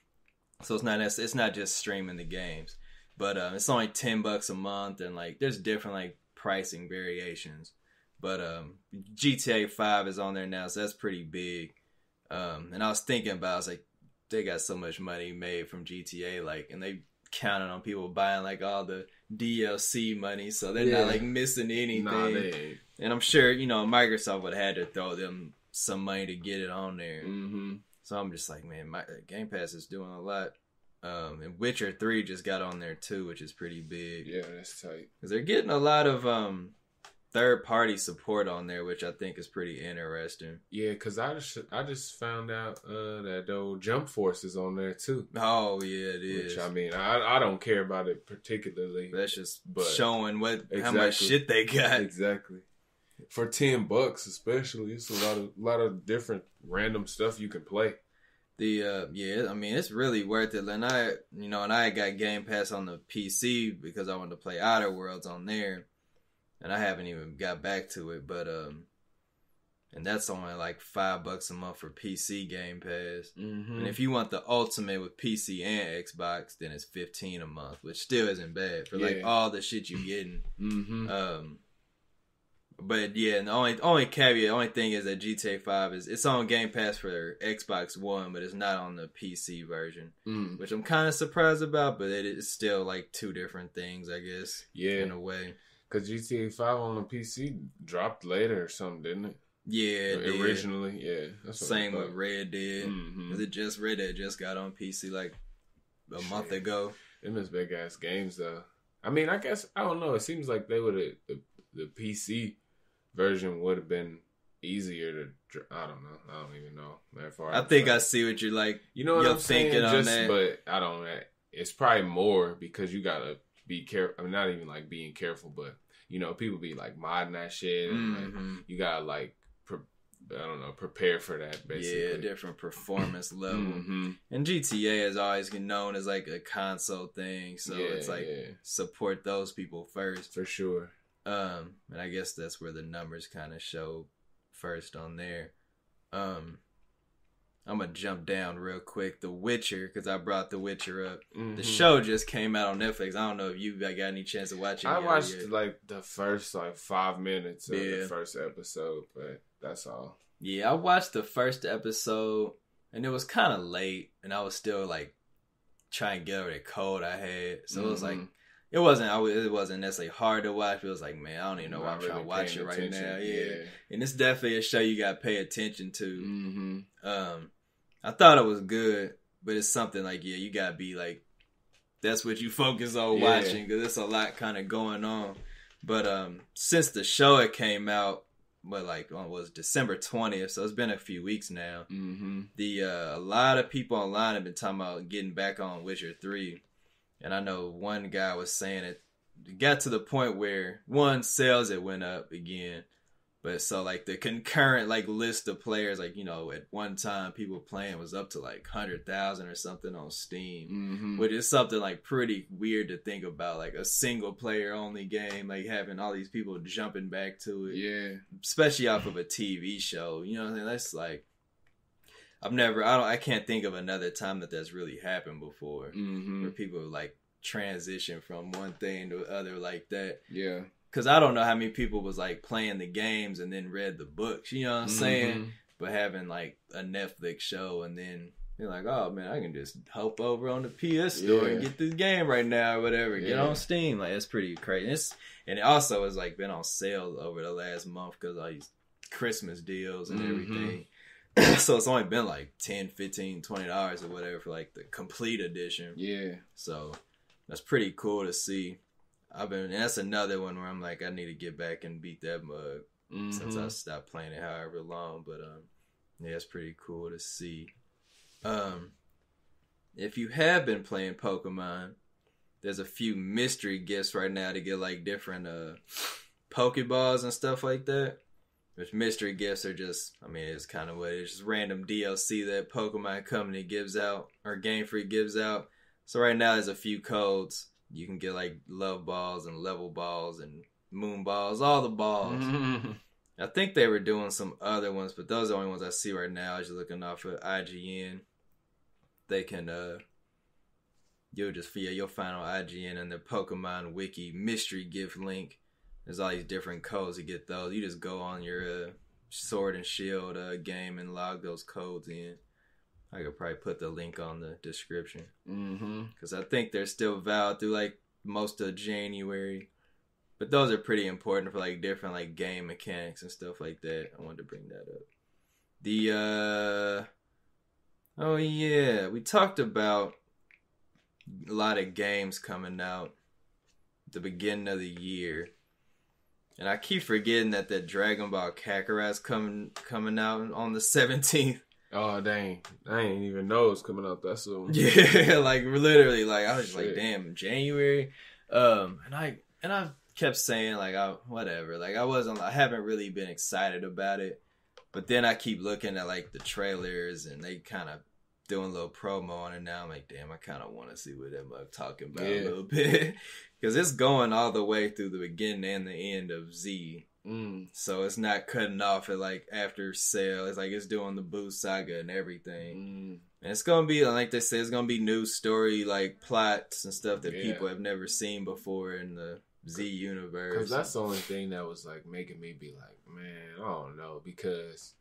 So it's not just streaming the games, but it's only $10 a month, and like there's different like pricing variations. But GTA 5 is on there now, so that's pretty big. And I was thinking about, I was like, they got so much money made from GTA, like, and they counted on people buying like all the DLC money, so they're not like missing anything. Nah, they ain't. And I'm sure, Microsoft would have had to throw them some money to get it on there. Mm-hmm. So I'm just like, man, my Game Pass is doing a lot. And Witcher 3 just got on there too, which is pretty big. Yeah, that's tight. Because they're getting a lot of third-party support on there, which I think is pretty interesting. Yeah, because I just found out that old Jump Force is on there too. Oh, yeah, it is. Which, I mean, I don't care about it particularly. That's just showing how much shit they got. Exactly. For $10, especially, it's a lot of different random stuff you can play. I mean, it's really worth it. And I got Game Pass on the PC because I wanted to play Outer Worlds on there. And I haven't even got back to it, but and that's only like $5 a month for PC Game Pass. Mm-hmm. And if you want the ultimate with PC and Xbox, then it's $15 a month, which still isn't bad for like all the shit you're getting. Mm-hmm. But yeah, and the only caveat, only thing is that GTA 5 it's on Game Pass for Xbox One, but it's not on the PC version, which I'm kind of surprised about. But it is still like two different things, I guess. Yeah, in a way. Because GTA 5 on the PC dropped later or something, didn't it? Yeah, originally, yeah. That's same with Red Dead. Mm-hmm. It just Red Dead just got on PC like a month ago. Them is big ass games though. I mean, I guess I don't know. It seems like they would have the PC version would have been easier to. I don't know. I don't even know. I think I see what you're like. You know what I'm thinking on that, but I don't. It's probably more because you gotta be careful. I mean, not even like being careful, but people be like modding that shit, and like, you gotta like, prepare for that. Basically, yeah, different performance level. Mm-hmm. And GTA is always known as like a console thing, so it's like support those people first for sure. And I guess that's where the numbers kind of show first on there. I'm gonna jump down real quick. The Witcher, because I brought The Witcher up. Mm-hmm. The show just came out on Netflix. I don't know if you got any chance to watch it. I watched like the first 5 minutes of the first episode, but that's all. Yeah, I watched the first episode, and it was kind of late, and I was still like trying to get over the cold I had. So it was like it wasn't necessarily hard to watch. But it was like, man, I don't even know why I'm trying to watch it right now. Yeah, and it's definitely a show you got to pay attention to. Mm-hmm. I thought it was good, but it's something like, you gotta be like, that's what you focus on watching, because there's a lot kind of going on. But since the show it came out, was December 20th, so it's been a few weeks now. Mm-hmm. A lot of people online have been talking about getting back on Witcher 3, and I know one guy was saying it got to the point where sales it went up again. But so like the concurrent like list of players, like, at one time people playing was up to like 100,000 or something on Steam, which is something like pretty weird to think about, like a single player only game, like having all these people jumping back to it. Yeah. Especially off of a TV show. You know what I'm saying? That's like, I can't think of another time that's really happened before, where people like transition from one thing to the other like that. Yeah. Because I don't know how many people was like playing the games and then read the books, you know what I'm saying? But having like a Netflix show and then you're like, oh man, I can just hop over on the PS store and get this game right now or whatever. Get on Steam. Like, it's pretty crazy. And it also has like been on sale over the last month because all these Christmas deals and everything. So it's only been like $10, $15, $20 or whatever for like the complete edition. Yeah. So that's pretty cool to see. And that's another one where I'm like, I need to get back and beat that mug since I stopped playing it however long. But yeah, it's pretty cool to see. If you have been playing Pokemon, there's a few mystery gifts right now to get like different Pokeballs and stuff like that. Which mystery gifts are just, I mean, it's kind of what it is. Just random DLC that Pokemon Company gives out, or Game Freak gives out. So right now there's a few codes. You can get like love balls and level balls and moon balls, all the balls. I think they were doing some other ones, but those are the only ones I see right now. As you're looking off of IGN, they can, you'll find on IGN and the Pokemon Wiki mystery gift link. There's all these different codes to get those. You just go on your Sword and Shield game and log those codes in. I could probably put the link on the description. Because I think they're still valid through like most of January. But those are pretty important for like different like game mechanics and stuff like that. I wanted to bring that up. Oh yeah, we talked about a lot of games coming out at the beginning of the year. And I keep forgetting that Dragon Ball Kakarot's coming out on the 17th. Oh, dang. I ain't even know it's coming out that soon. Yeah, like literally, like I was just like, damn, January. And I kept saying like, whatever. Like I haven't really been excited about it. But then I keep looking at like the trailers and they kind of doing a little promo on it now. I'm like, damn, I kind of want to see what them talking about a little bit. Because it's going all the way through the beginning and the end of Z. So it's not cutting off at like after Cell. It's like it's doing the Boo Saga and everything. And it's going to be, like they said, it's going to be new story like plots and stuff that people have never seen before in the Z universe. Because that's the only thing that was like making me be like, man, I don't know. Because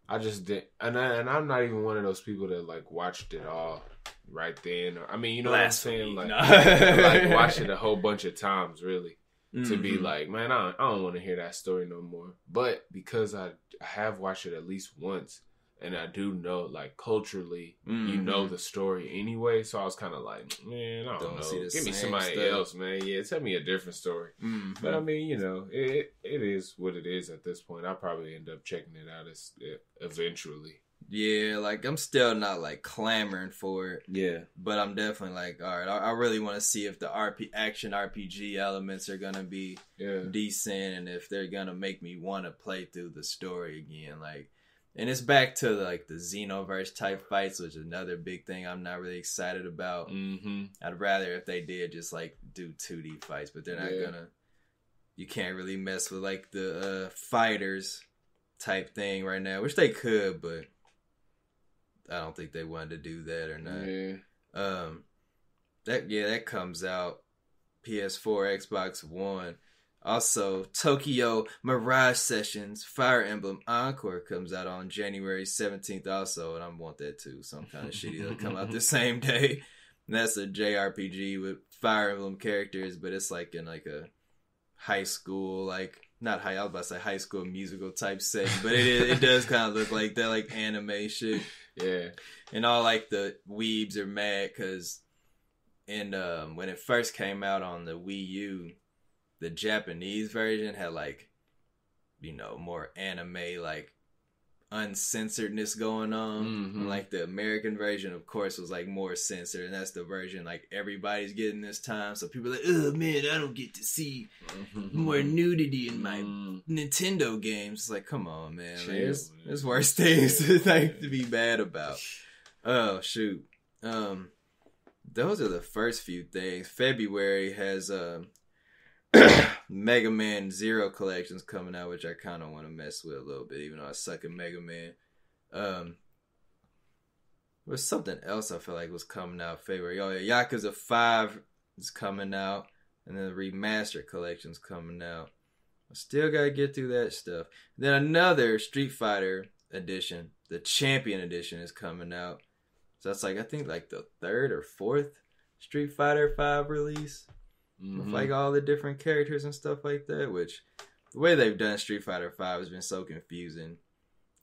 I just didn't. And I'm not even one of those people that like watched it all right then. Or, I mean, you know what I'm saying? Like, like watch it a whole bunch of times, really. To be like, man, I don't want to hear that story no more. But because I have watched it at least once, and I do know, like, culturally, you know the story anyway. So I was kind of like, man, I don't know. Give me somebody else, man. Yeah, tell me a different story. But I mean, you know, it is what it is at this point. I'll probably end up checking it out eventually. Yeah, like I'm still not like clamoring for it. Yeah, but I'm definitely like, all right, I really want to see if the action RPG elements are gonna be decent, and if they're gonna make me want to play through the story again. Like, and it's back to like the Xenoverse type fights, which is another big thing I'm not really excited about. I'd rather if they did just like do 2D fights, but they're not gonna. You can't really mess with like the fighters type thing right now, which they could, but I don't think they wanted to do that or not. That comes out PS4, Xbox One. Also, Tokyo Mirage Sessions Fire Emblem Encore comes out on January 17th also, and I want that too. Some kind of shitty that'll come out the same day. And that's a JRPG with Fire Emblem characters, but it's like in like a high school, like not high, I was about to say high school musical type setting, but it does kind of look like that, like anime shit. Yeah. And all like the weebs are mad because when it first came out on the Wii U, the Japanese version had like, you know, more anime, like uncensoredness going on. Like the American version, of course, was like more censored, and that's the version like everybody's getting this time. So people are like, oh man, I don't get to see more nudity in my Nintendo games. It's like, come on, man. Like, there's worse things to be bad about. Oh shoot. Those are the first few things. February has Mega Man Zero collections coming out, which I kind of want to mess with a little bit, even though I suck at Mega Man. There's something else I feel like was coming out February. Oh yeah, Yakuza 5 is coming out, and then the remastered collection's coming out. I still gotta get through that stuff. Then another Street Fighter edition, the Champion edition, is coming out. So that's like, I think like the 3rd or 4th Street Fighter 5 release. With like all the different characters and stuff like that, which the way they've done Street Fighter 5 has been so confusing.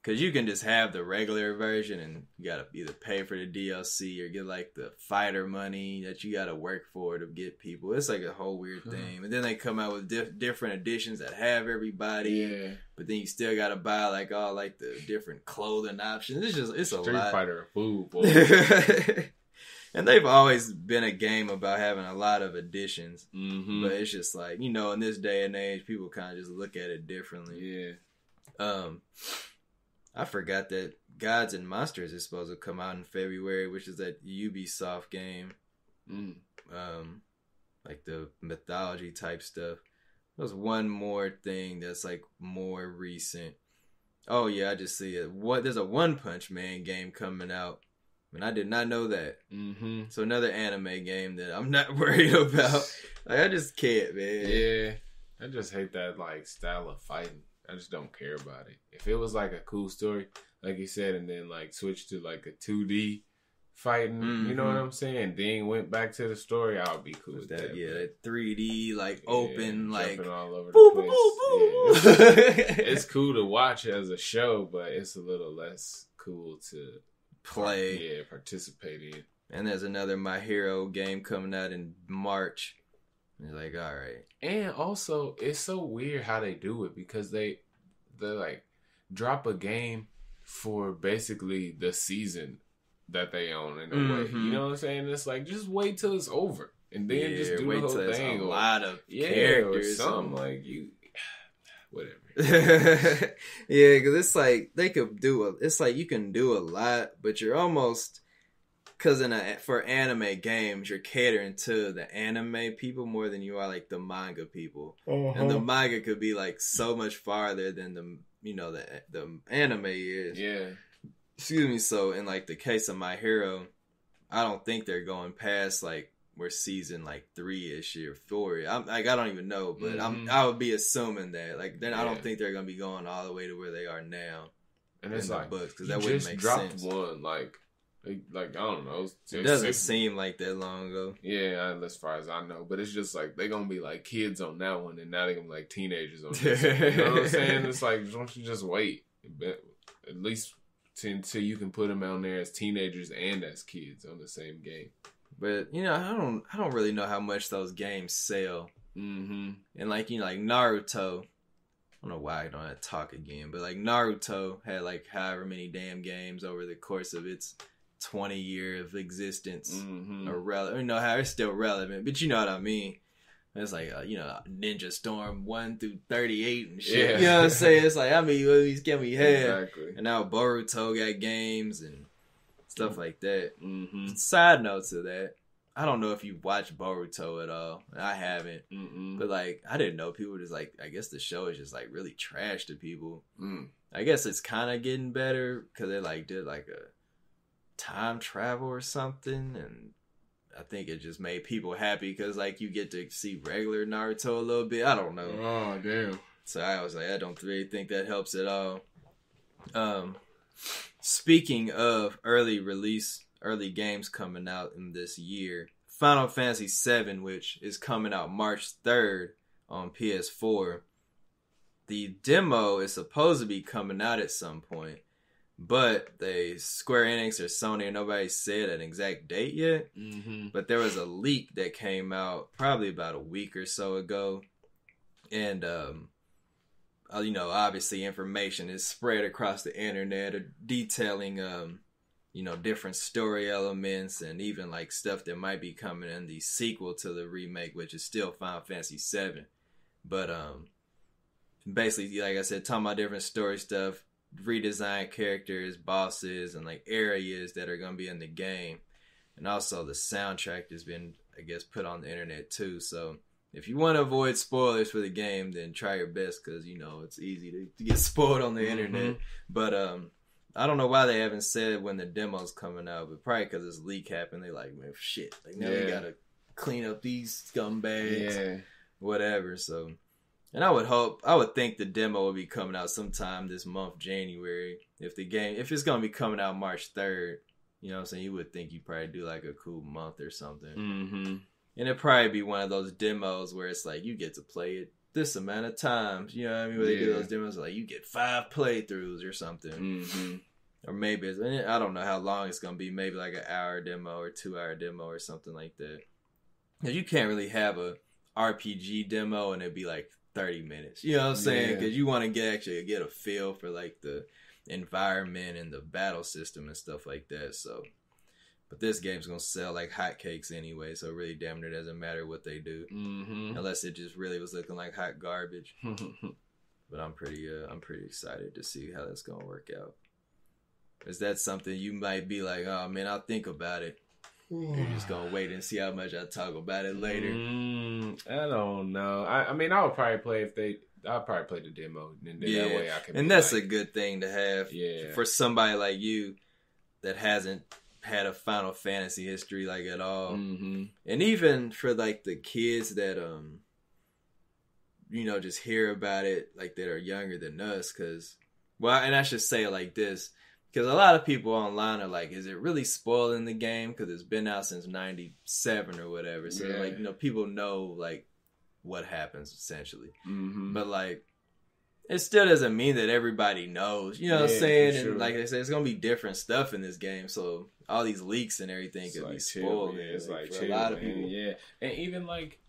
Because you can just have the regular version and you gotta either pay for the DLC or get like the fighter money that you gotta work for to get people. It's like a whole weird thing. And then they come out with different editions that have everybody. Yeah. But then you still gotta buy like all like the different clothing options. It's a lot. Street Fighter food, boy. And they've always been a game about having a lot of editions. But it's just like, you know, in this day and age, people kind of just look at it differently. Yeah. I forgot that Gods and Monsters is supposed to come out in February, which is that Ubisoft game. Like the mythology type stuff. There's one more thing that's like more recent. Oh yeah, I just see it. There's a One Punch Man game coming out. And I did not know that. So another anime game that I'm not worried about. Like, I just can't, man. Yeah. I just hate that like style of fighting. I just don't care about it. If it was like a cool story, like you said, and then like switched to like a 2D fighting, you know what I'm saying? Then went back to the story, I would be cool with that. Yeah, that 3D, like open, like all over the place. Yeah, it's cool to watch as a show, but it's a little less cool to play. Participate in. And there's another My Hero game coming out in March. You're like, all right. And also, it's so weird how they do it because they like drop a game for basically the season that they own in a way. You know what I'm saying? It's like, just wait till it's over and then just do the whole thing. A lot of characters or something like you. Whatever. Yeah, because it's like they could do it's like you can do a lot, but you're almost. Because for anime games, you're catering to the anime people more than you are like the manga people, and the manga could be like so much farther than the anime is. Yeah. Excuse me. So in like the case of My Hero, I don't think they're going past like we're season like 3-ish or 4. I'm like I don't even know, but I would be assuming that like then I don't think they're gonna be going all the way to where they are now. And it's like books because that wouldn't make sense. One like I don't know. It doesn't seem like that long ago. Yeah, as far as I know. But it's just like they're gonna be like kids on that one, and now they're gonna be like teenagers on this one. You know what I'm saying? It's like, don't you just wait at least until you can put them on there as teenagers and as kids on the same game. But I don't really know how much those games sell. And like like Naruto. I don't know why I don't have to talk again, but like Naruto had like however many damn games over the course of its 20 years of existence are relevant. How it's still relevant, but you know what I mean. It's like Ninja Storm 1 through 38 and shit. Yeah. You know what I'm saying? It's like how many of these can we have? Exactly. And now Boruto got games and stuff like that. Side note to that, I don't know if you watched Boruto at all. I haven't, but like I didn't know people just like. I guess the show is just like really trash to people. I guess it's kind of getting better because they like did like a time travel or something, and I think it just made people happy because like you get to see regular Naruto a little bit. I don't know. Oh damn! So I was like, I don't really think that helps at all. Speaking of early games coming out in this year, Final Fantasy VII, which is coming out March 3rd on PS4. The demo is supposed to be coming out at some point. But Square Enix or Sony, nobody said an exact date yet. But there was a leak that came out probably about a week or so ago. And, obviously information is spread across the internet detailing, different story elements and even like stuff that might be coming in the sequel to the remake, which is still Final Fantasy VII. But, basically, like I said, talking about different story stuff. Redesigned characters, bosses, and like areas that are going to be in the game. And also the soundtrack has been, I guess, put on the internet too. So if you want to avoid spoilers for the game, then try your best because, it's easy to get spoiled on the internet. But I don't know why they haven't said when the demo's coming out, but probably because this leak happened. They like, man, shit. Like now we got to clean up these scumbags. Yeah. Whatever. So, and I would think the demo will be coming out sometime this month, January. If it's gonna be coming out March 3rd, you know what I'm saying, you would think you'd probably do like a cool month or something. Mm-hmm. And it'd probably be one of those demos where it's like you get to play it this amount of times. You know what I mean? Where they do those demos like you get 5 playthroughs or something. Mm-hmm. Or maybe I don't know how long it's gonna be. Maybe like an hour demo or 2-hour demo or something like that. Because you can't really have a RPG demo and it'd be like 30 minutes. You know what I'm saying? Because you want to get a feel for like the environment and the battle system and stuff like that. So, but this game's gonna sell like hotcakes anyway. So it really damn near doesn't matter what they do, unless it just really was looking like hot garbage. But I'm pretty excited to see how that's gonna work out. Is that something you might be like, oh man, I'll think about it? You're just gonna wait and see how much I talk about it later. I don't know. I mean, I would probably play I'll probably play the demo, and then that way I can. And that's like, a good thing to have. Yeah. For somebody like you that hasn't had a Final Fantasy history like at all, and even for like the kids that you know, just hear about it like that are younger than us, because and I should say it like this. Because a lot of people online are like, is it really spoiling the game? Because it's been out since 97 or whatever. So, like, you know, people know, like, what happens, essentially. But, like, it still doesn't mean that everybody knows. You know what I'm saying? Sure. And, like I said, it's going to be different stuff in this game. So, all these leaks and everything could be spoiled. It's like for a lot of people. Yeah. And even like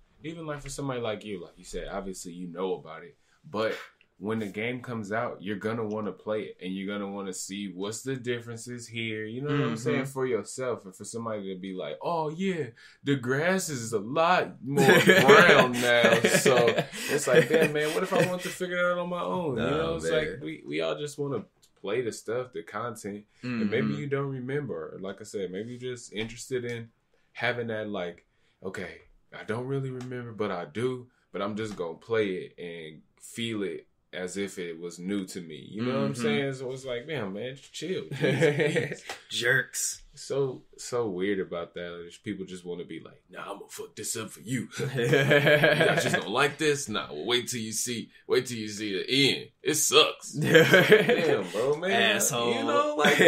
for somebody like you said, obviously you know about it. But when the game comes out, you're going to want to play it. And you're going to want to see what's the differences here. You know what I'm saying? For yourself. And for somebody to be like, oh, yeah, the grass is a lot more brown now. So it's like, damn, man, what if I want to figure it out on my own? You know, it's like we all just want to play the stuff, the content. And maybe you don't remember. Like I said, maybe you're just interested in having that, like, okay, I don't really remember, but I do. But I'm just going to play it and feel it as if it was new to me. You know what I'm saying? So it's like, man, chill. Jeez. Jerks. So weird about that. People just want to be like, nah, I'm gonna fuck this up for you. You just don't like this? Nah, well, wait till you see the end. It sucks. Damn, bro, man. Asshole. You know, like,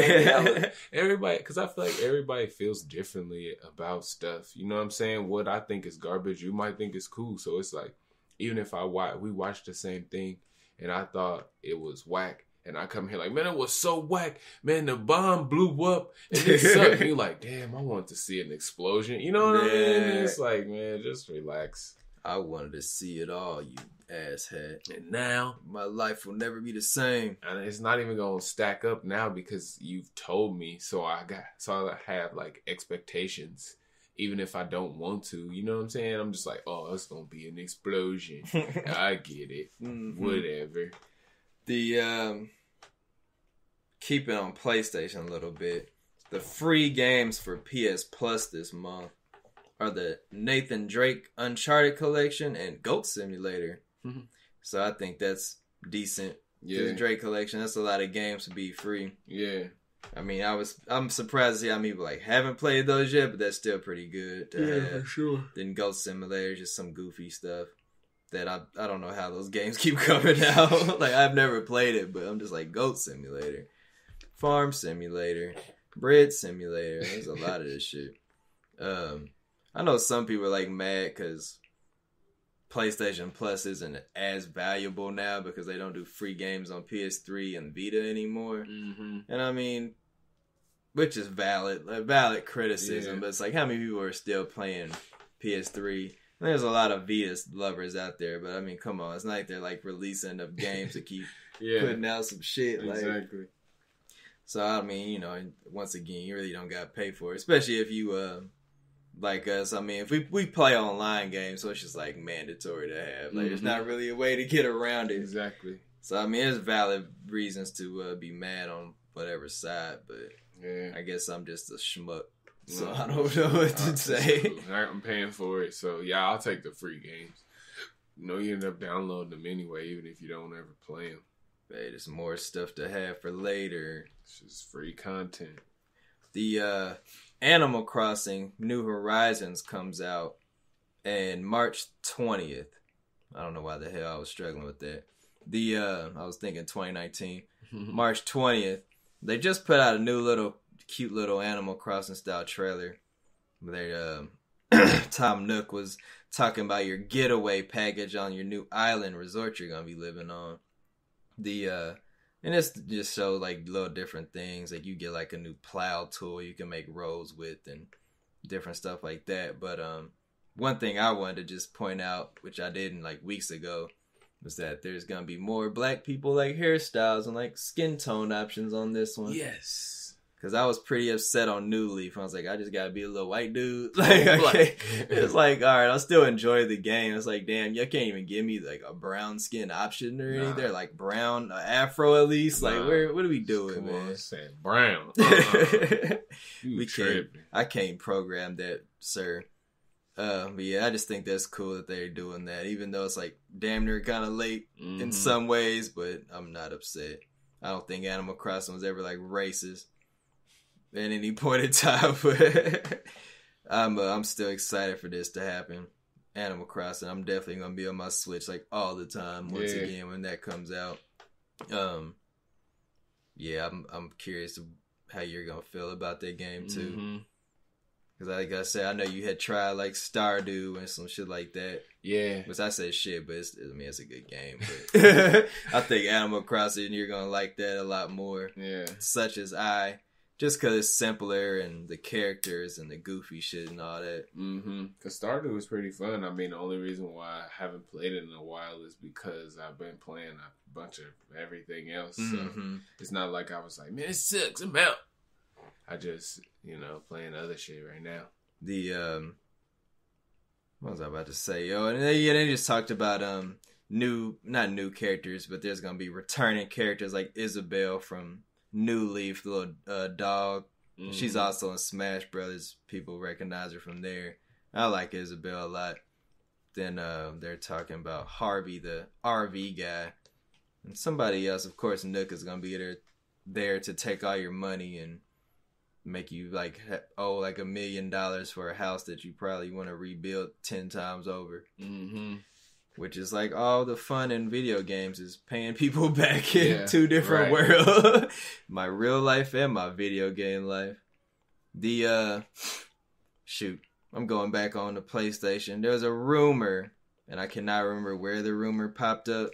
everybody, because I feel like everybody feels differently about stuff. You know what I'm saying? What I think is garbage, you might think is cool. So it's like, even if we watch the same thing, and I thought it was whack, and I come here like, man, it was so whack. Man, the bomb blew up, and it sucked. And you're like, damn, I want to see an explosion. You know what I mean? And it's like, man, just relax. I wanted to see it all, you asshat. And now, my life will never be the same. And it's not even going to stack up now because you've told me, so I have, like, expectations. Even if I don't want to, you know what I'm saying? I'm just like, oh, it's going to be an explosion. I get it. Whatever. The, keep it on PlayStation a little bit. The free games for PS Plus this month are the Nathan Drake Uncharted Collection and Goat Simulator. So I think that's decent. Yeah. The Drake Collection, that's a lot of games to be free. Yeah. I mean, I'm surprised to see how many people like haven't played those yet, but that's still pretty good to have. For sure. Then Ghost Simulator, just some goofy stuff that I don't know how those games keep coming out. Like, I've never played it, but I'm just like, Goat Simulator, Farm Simulator, Bread Simulator. There's a lot of this shit. I know some people are like mad because PlayStation Plus isn't as valuable now because they don't do free games on PS3 and Vita anymore. And I mean, which is valid criticism, but it's like, how many people are still playing PS3? And there's a lot of Vita lovers out there, but I mean, come on, it's not like they're like releasing enough games to keep putting out some shit. Exactly. Like, so I mean, you know, once again, you really don't got to pay for it, especially if you like us. I mean, if we play online games, so it's just like mandatory to have. Like, there's not really a way to get around it. Exactly. So I mean, there's valid reasons to be mad on whatever side, but I guess I'm just a schmuck, so I don't know what to say. I'm paying for it, so yeah, I'll take the free games. You know, you end up downloading them anyway, even if you don't ever play them. Hey, there's more stuff to have for later. It's just free content. The Animal Crossing New Horizons comes out And March 20th. I don't know why the hell I was struggling with that. I was thinking 2019. March 20th. They just put out a new cute little Animal Crossing style trailer. Tom Nook was talking about your getaway package on your new island resort you're gonna be living on. And it's just shows like little different things. Like you get like a new plow tool you can make roads with and different stuff like that. But one thing I wanted to just point out, which I didn't like weeks ago, was that there's gonna be more black people like hairstyles and like skin tone options on this one. Yes. Cause I was pretty upset on New Leaf. I was like, I just gotta be a little white dude. Like, okay. It's like, all right, I'll still enjoy the game. It's like, damn, you can't even give me like a brown skin option or anything. They're like brown, afro at least. Like, what are we doing, man? Saying brown. I can't program that, sir. But yeah, I just think that's cool that they're doing that, even though it's like damn near kind of late in some ways. But I'm not upset. I don't think Animal Crossing was ever like racist at any point in time, but I'm still excited for this to happen. Animal Crossing, I'm definitely gonna be on my Switch like all the time once again when that comes out. Yeah, I'm curious how you're gonna feel about that game too. Because like I said, I know you had tried like Stardew and some shit like that. Yeah. Which I said shit, but it's a good game. But I think Animal Crossing, you're gonna like that a lot more. Yeah. Such as I. Just because it's simpler and the characters and the goofy shit and all that. Because Stardew was pretty fun. I mean, the only reason why I haven't played it in a while is because I've been playing a bunch of everything else. So it's not like I was like, man, it sucks. I'm out. I just, playing other shit right now. What was I about to say? And they just talked about not new characters, but there's going to be returning characters like Isabelle from New Leaf, the little dog. She's also in Smash Brothers. People recognize her from there. I like Isabelle a lot. Then they're talking about Harvey, the RV guy. And somebody else, of course, Nook is going to be there to take all your money and make you like owe like $1 million for a house that you probably want to rebuild 10 times over. Which is like all the fun in video games is paying people back in two different worlds. My real life and my video game life. I'm going back on the PlayStation. There's a rumor, and I cannot remember where the rumor popped up,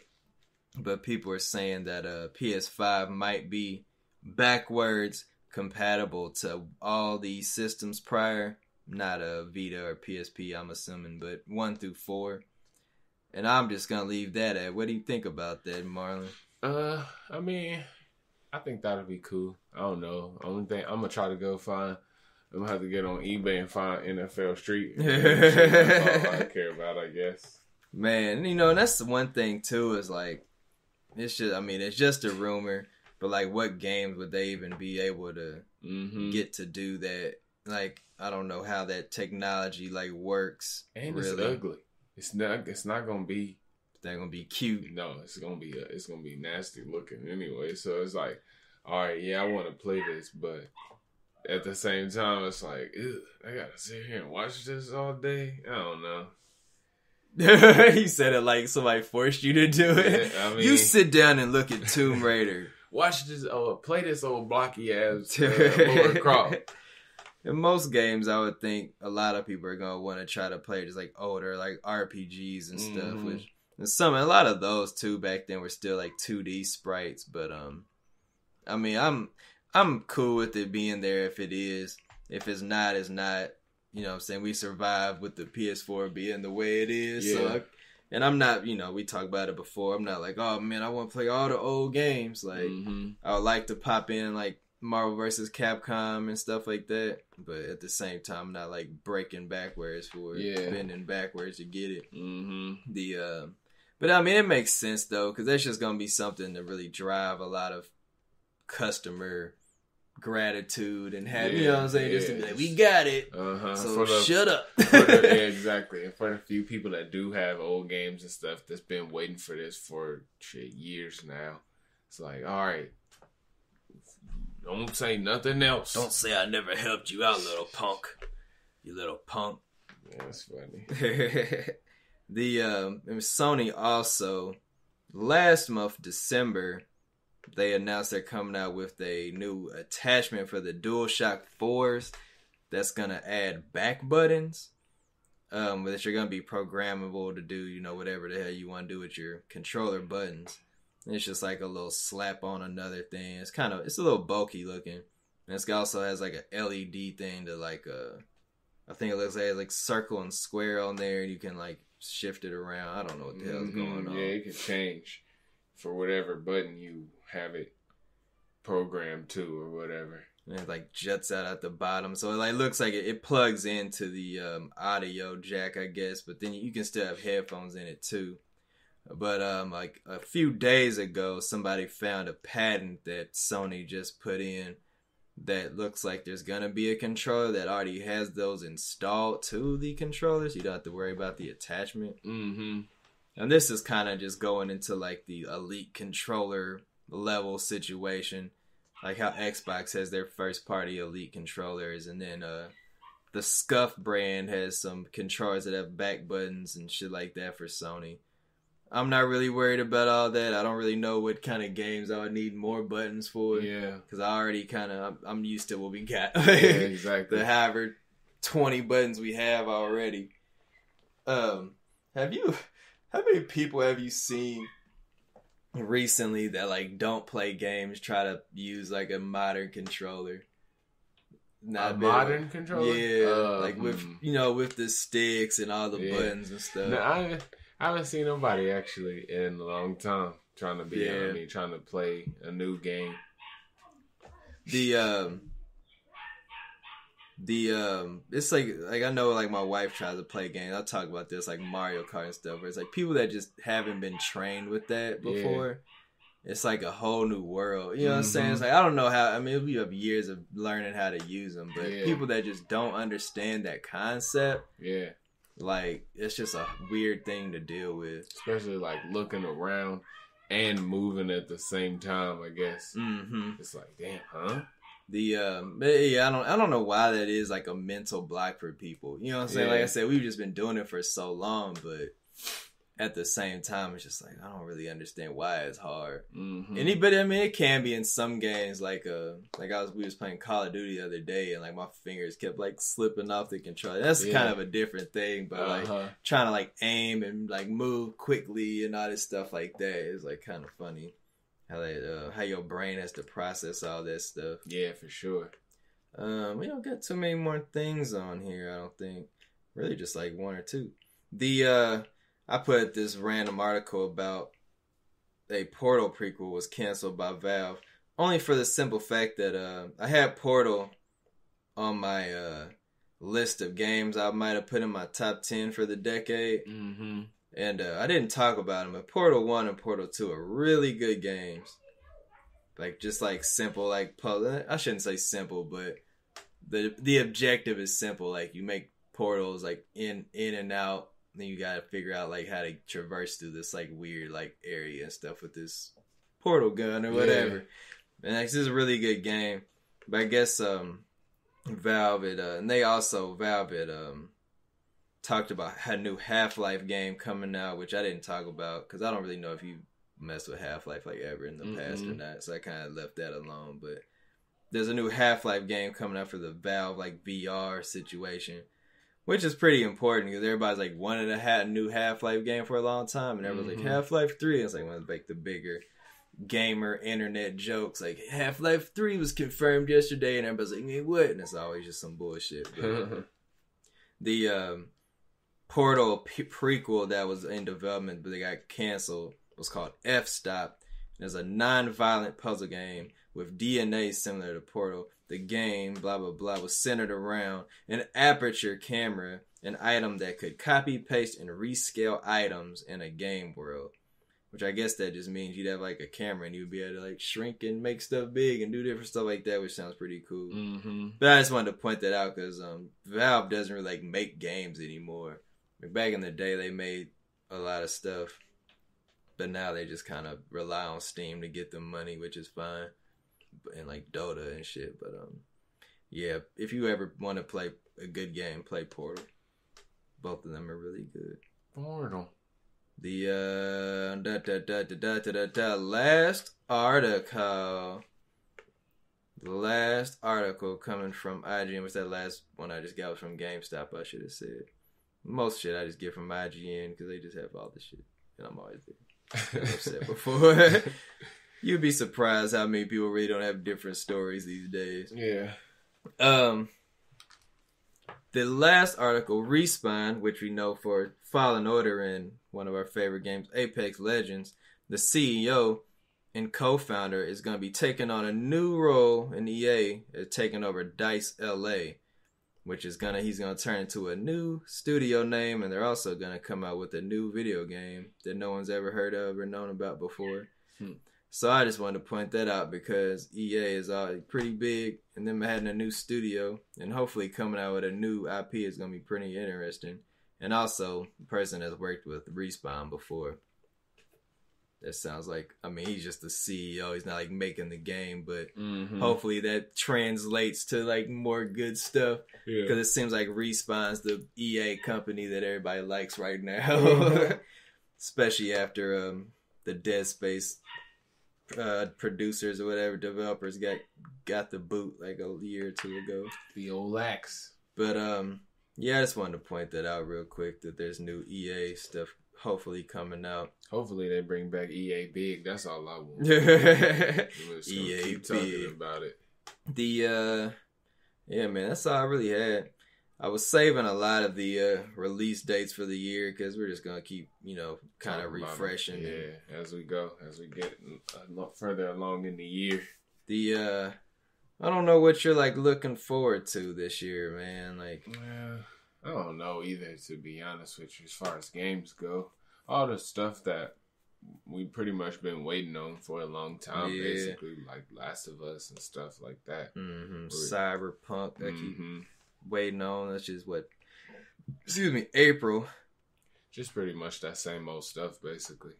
but people are saying that PS5 might be backwards compatible to all these systems prior. Not a Vita or PSP, I'm assuming, but 1 through 4. And I'm just going to leave that at. What do you think about that, Marlon? I mean, I think that'd be cool. I don't know. Only thing, I'm going to try to go find, I'm going to have to get on eBay and find NFL Street. That's all I care about, I guess. Man, and that's the one thing, too, is like, it's just a rumor, but like, what games would they even be able to get to do that? Like, I don't know how that technology, like, works. And really. It's ugly. It's not gonna be. It's not gonna be cute. No, it's gonna be nasty looking anyway. So it's like, all right, yeah, I want to play this, but at the same time, it's like, ew, I gotta sit here and watch this all day. I don't know. He said it like somebody forced you to do it. Yeah, I mean, you sit down and look at Tomb Raider. Watch this. Play this old blocky ass Laura Croft. In most games, I would think a lot of people are going to want to try to play just like older, like RPGs and stuff, which a lot of those too back then were still like 2D sprites. But, I mean, I'm cool with it being there if it is. If it's not, it's not. You know what I'm saying? We survived with the PS4 being the way it is. Yeah. So and I'm not, we talked about it before. I'm not like, oh man, I want to play all the old games. Like, I would like to pop in like Marvel vs. Capcom and stuff like that, but at the same time, I'm not like breaking backwards for bending backwards to get it. But I mean, it makes sense though, because that's just gonna be something to really drive a lot of customer gratitude and have you know what I'm saying, just to be like, we got it. So shut up. Exactly. And for the few people that do have old games and stuff that's been waiting for this for years now, it's like, all right. Don't say nothing else. Don't say I never helped you out, little punk. You little punk. Yeah, that's funny. Sony also last month, December, they announced they're coming out with a new attachment for the DualShock 4s that's gonna add back buttons. That you're gonna be programmable to do, whatever the hell you want to do with your controller buttons. And it's just like a little slap on another thing. It's a little bulky looking. And it also has like a LED thing to like I think it looks like it has like circle and square on there, and you can like shift it around. I don't know what the hell's going on. Yeah, you can change for whatever button you have it programmed to or whatever. And it like juts out at the bottom, so it like looks like it plugs into the audio jack, I guess. But then you can still have headphones in it too. But like a few days ago, somebody found a patent that Sony just put in that looks like there's gonna be a controller that already has those installed to the controllers. You don't have to worry about the attachment. Mm-hmm. And this is kind of just going into like the elite controller level situation. Like how Xbox has their first party elite controllers, and then the Scuff brand has some controllers that have back buttons and shit like that for Sony. I'm not really worried about all that. I don't really know what kind of games I would need more buttons for. Yeah. Because I already I'm used to what we got. Yeah, exactly. The however 20 buttons we have already. How many people have you seen recently that like don't play games try to use like a modern controller? Not a modern controller? Yeah. With the sticks and all the buttons and stuff. No, I haven't seen nobody actually in a long time trying to play a new game. It's like I know like my wife tries to play games. I'll talk about this like Mario Kart and stuff, where it's like people that just haven't been trained with that before. Yeah. It's like a whole new world. You know what I'm saying? It's like I don't know how. I mean, you have years of learning how to use them, but people that just don't understand that concept, like it's just a weird thing to deal with. Especially like looking around and moving at the same time. I guess it's like, damn, huh? I don't know why that is like a mental block for people. You know what I'm saying? Like I said, we've just been doing it for so long, but at the same time, it's just like I don't really understand why it's hard. Anybody, I mean, it can be in some games. Like we was playing Call of Duty the other day, and like my fingers kept like slipping off the controller. That's kind of a different thing, but like trying to like aim and like move quickly and all this stuff like that is like kind of funny. How your brain has to process all that stuff. Yeah, for sure. We don't got too many more things on here, I don't think. Really just like one or two. I put this random article about a Portal prequel was canceled by Valve. Only for the simple fact that I had Portal on my list of games I might have put in my top 10 for the decade. And I didn't talk about them, but Portal 1 and Portal 2 are really good games. Like, just like simple, like puzzle. I shouldn't say simple, but the objective is simple. Like, you make portals like in and out. Then you gotta figure out like how to traverse through this like weird like area and stuff with this portal gun or whatever. And this is a really good game. But I guess Valve had talked about a new Half-Life game coming out, which I didn't talk about because I don't really know if you messed with Half-Life like ever in the past or not. So I kind of left that alone. But there's a new Half-Life game coming out for the Valve like VR situation, which is pretty important because everybody's like wanted a new Half-Life game for a long time, and everyone's like Half-Life 3. It's like one of the bigger gamer internet jokes, like Half-Life 3 was confirmed yesterday, and everybody's like, hey, what? And it's always just some bullshit. But the Portal prequel that was in development, but they got canceled, was called F-Stop. It's a non-violent puzzle game with DNA similar to Portal. The game, blah, blah, blah, was centered around an aperture camera, an item that could copy, paste, and rescale items in a game world. Which I guess that just means you'd have like a camera and you'd be able to like shrink and make stuff big and do different stuff like that, which sounds pretty cool. But I just wanted to point that out because Valve doesn't really like make games anymore. Like, back in the day, they made a lot of stuff. But now they just kind of rely on Steam to get them money, which is fine. And like Dota and shit. But yeah, if you ever want to play a good game, play Portal. Both of them are really good. Portal. The last article. The last article coming from IGN was that last one I just got was from GameStop, I should have said. Most shit I just get from IGN because they just have all the shit. And I'm always there. As I've said before. You'd be surprised how many people really don't have different stories these days. Yeah. The last article, Respawn, which we know for Fallen Order and one of our favorite games, Apex Legends, the CEO and co-founder is going to be taking on a new role in EA, taking over DICE LA, which is he's going to turn into a new studio name, and they're also going to come out with a new video game that no one's ever heard of or known about before. So I just wanted to point that out because EA is already pretty big, and them having a new studio and hopefully coming out with a new IP is going to be pretty interesting. And also, the person that's worked with Respawn before. That sounds like, I mean, he's just the CEO. He's not like making the game, but hopefully that translates to like more good stuff. Because it seems like Respawn's the EA company that everybody likes right now, especially after the Dead Space producers or whatever developers got the boot like a year or two ago. The old axe. But yeah, I just wanted to point that out real quick that there's new EA stuff hopefully coming out. Hopefully they bring back EA Big. That's all I want. EA keep talking about it. Yeah, man, that's all I really had. I was saving a lot of the release dates for the year because we're just gonna keep, kind of refreshing. Yeah, as we go, as we get a lot further along in the year. I don't know what you're like looking forward to this year, man. Like, I don't know either, to be honest with you. As far as games go, all the stuff that we pretty much been waiting on for a long time, basically, like Last of Us and stuff like that. Cyberpunk, I keep waiting on. That's just April. Just pretty much that same old stuff, basically.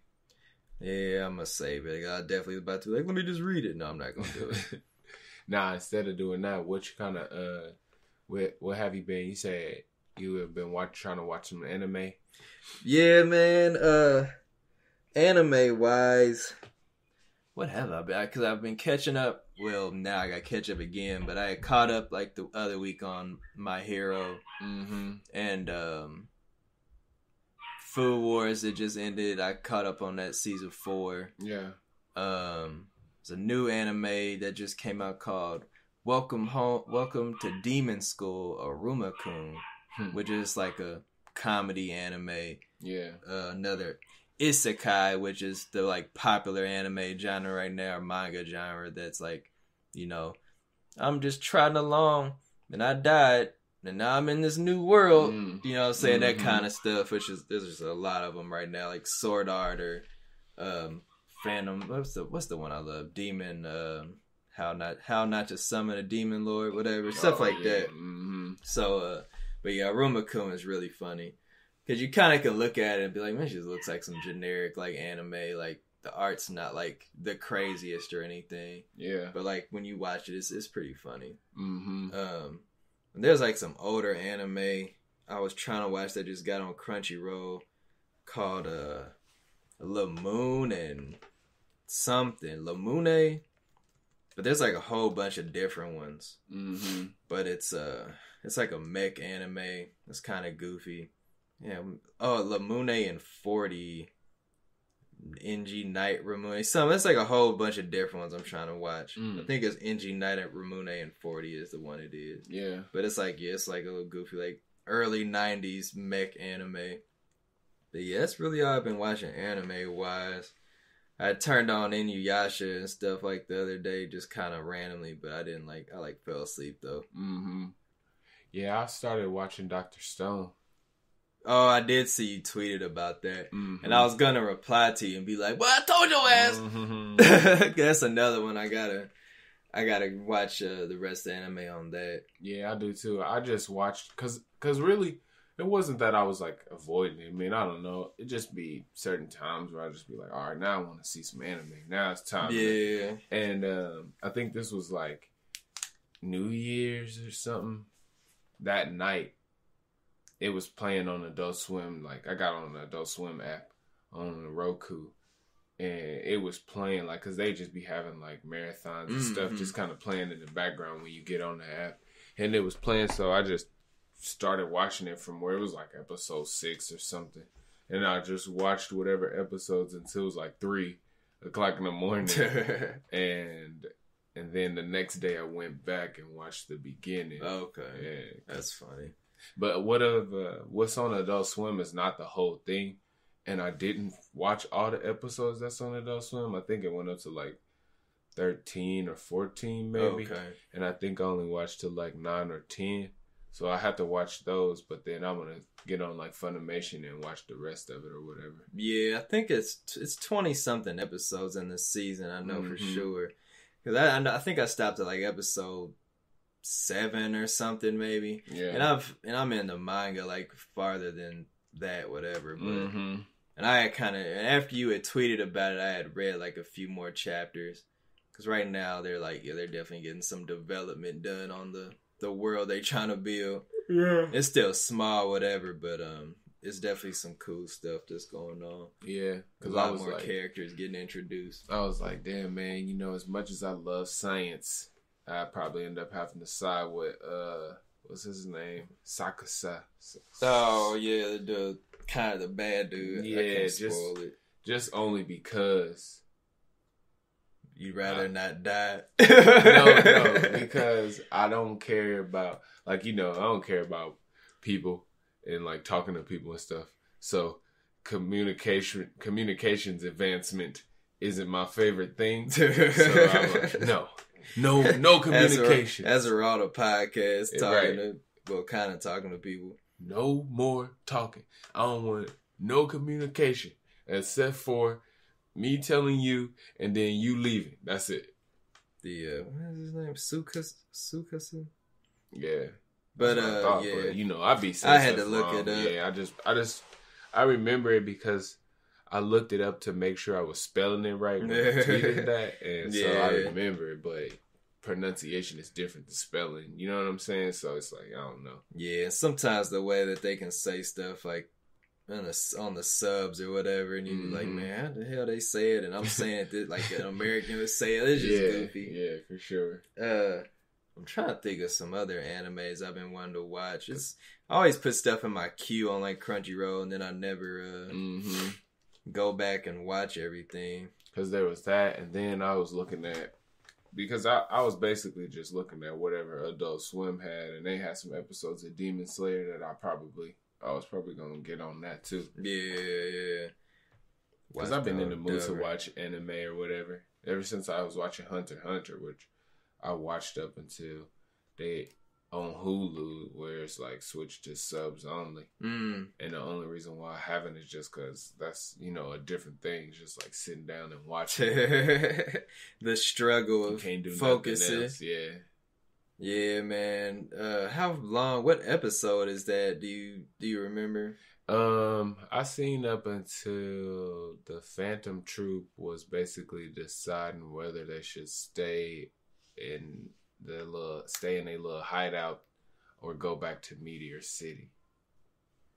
Yeah, I'm gonna save it. I definitely was about to let me just read it. No, I'm not gonna do it. Nah, instead of doing that, what you kind of what have you been? You said you have been trying to watch some anime. Yeah, man. Anime wise, what have I been? Because I've been catching up. Well, now I got to catch up again, but I had caught up like the other week on My Hero and Food Wars. It just ended. I caught up on that season 4. Yeah. It's a new anime that just came out called Welcome to Demon School, Aruma-kun, which is like a comedy anime. Yeah. Another isekai, which is the like popular anime genre right now, or manga genre that's like, I'm just trotting along and I died and now I'm in this new world. You know what I'm saying? That kind of stuff, which is there's just a lot of them right now, like Sword Art or Phantom. What's the one I love? Demon. How not to summon a demon lord, whatever stuff like that. So, but yeah, Aruma-kun is really funny because you kind of can look at it and be like, man, she just looks like some generic like anime. Like the art's not like the craziest or anything. Yeah. But like when you watch it, it's pretty funny. And there's like some older anime I was trying to watch that just got on Crunchyroll called Lamoon and something. Lamune. But there's like a whole bunch of different ones. But it's like a mech anime. It's kind of goofy. Yeah. Oh, Lamune and 40. NG Knight Ramune. It's like a whole bunch of different ones I'm trying to watch. I think it's NG Knight at Ramune and 40 is the one it is. Yeah. But it's like, it's like a little goofy, like early 90s mech anime. But yeah, that's really all I've been watching anime wise. I turned on Inuyasha and stuff like the other day, just kind of randomly, but I fell asleep though. Yeah, I started watching Dr. Stone. Oh, I did see you tweeted about that. And I was going to reply to you and be like, well, I told your ass. That's another one I gotta watch the rest of the anime on that. Yeah, I do too. I just watched, cause really, it wasn't that I was like avoiding it. I mean, I don't know. It just be certain times where I just be like, all right, now I want to see some anime. Now it's time. Yeah. And I think this was like New Year's or something. That night, it was playing on Adult Swim. Like, I got on the Adult Swim app on the Roku, and it was playing, like, because they just be having, like, marathons and stuff just kind of playing in the background when you get on the app. And it was playing, so I just started watching it from where it was, like, episode 6 or something. And I just watched whatever episodes until it was, like, 3 o'clock in the morning. And then the next day I went back and watched the beginning. Okay. Yeah, that's funny. But what's on Adult Swim is not the whole thing. And I didn't watch all the episodes that's on Adult Swim. I think it went up to like 13 or 14 maybe. Okay. And I think I only watched to like 9 or 10. So I have to watch those, but then I'm going to get on like Funimation and watch the rest of it or whatever. Yeah, I think it's 20-something episodes in this season, I know for sure. Because I think I stopped at like episode 7 or something maybe. Yeah. And I'm in the manga like farther than that, whatever. But and I had kind of, after you had tweeted about it, I had read like a few more chapters. Because right now they're like, they're definitely getting some development done on the world they trying to build. Yeah. It's still small, whatever, but it's definitely some cool stuff that's going on. Yeah. Because a lot more characters getting introduced. I was like, damn, man, you know, as much as I love science, I'd probably end up having to side with, what's his name? Sakusa. Oh, yeah, the kind of the bad dude. Yeah, I can't spoil it. Just only because... You'd rather not die? No, because I don't care about, like, you know, I don't care about people and, like, talking to people and stuff. So, communications advancement isn't my favorite thing. So I'm like, no communication. Ezeralda podcast talking to people. No more talking. I don't want no communication except for me telling you and then you leaving. That's it. What is his name? Sukasa? Yeah. But yeah. But, you know, I had to look it up. Yeah, I remember it because I looked it up to make sure I was spelling it right when I tweeted that. And so I remember it, but pronunciation is different than spelling. You know what I'm saying? So it's like, I don't know. Yeah, sometimes the way that they can say stuff like on the subs or whatever, and you be like, man, how the hell they say it? And I'm saying it like an American would say it. It's just goofy. Yeah, for sure. I'm trying to think of some other animes I've been wanting to watch. I always put stuff in my queue on like Crunchyroll, and then I never go back and watch everything. Because there was that, and then I was looking at, because I was basically just looking at whatever Adult Swim had, and they had some episodes of Demon Slayer that I was probably going to get on that too. Yeah. Because I've been in the mood to watch anime or whatever. Ever since I was watching Hunter x Hunter, which I watched up until they on Hulu, where it's like switched to subs only. And the only reason why I haven't is just because that's, you know, a different thing. It's just like sitting down and watching. The struggle of focusing. Yeah. Yeah, man. How long? What episode is that? Do you remember? I seen up until the Phantom Troop was basically deciding whether they should stay in a little hideout or go back to Meteor City.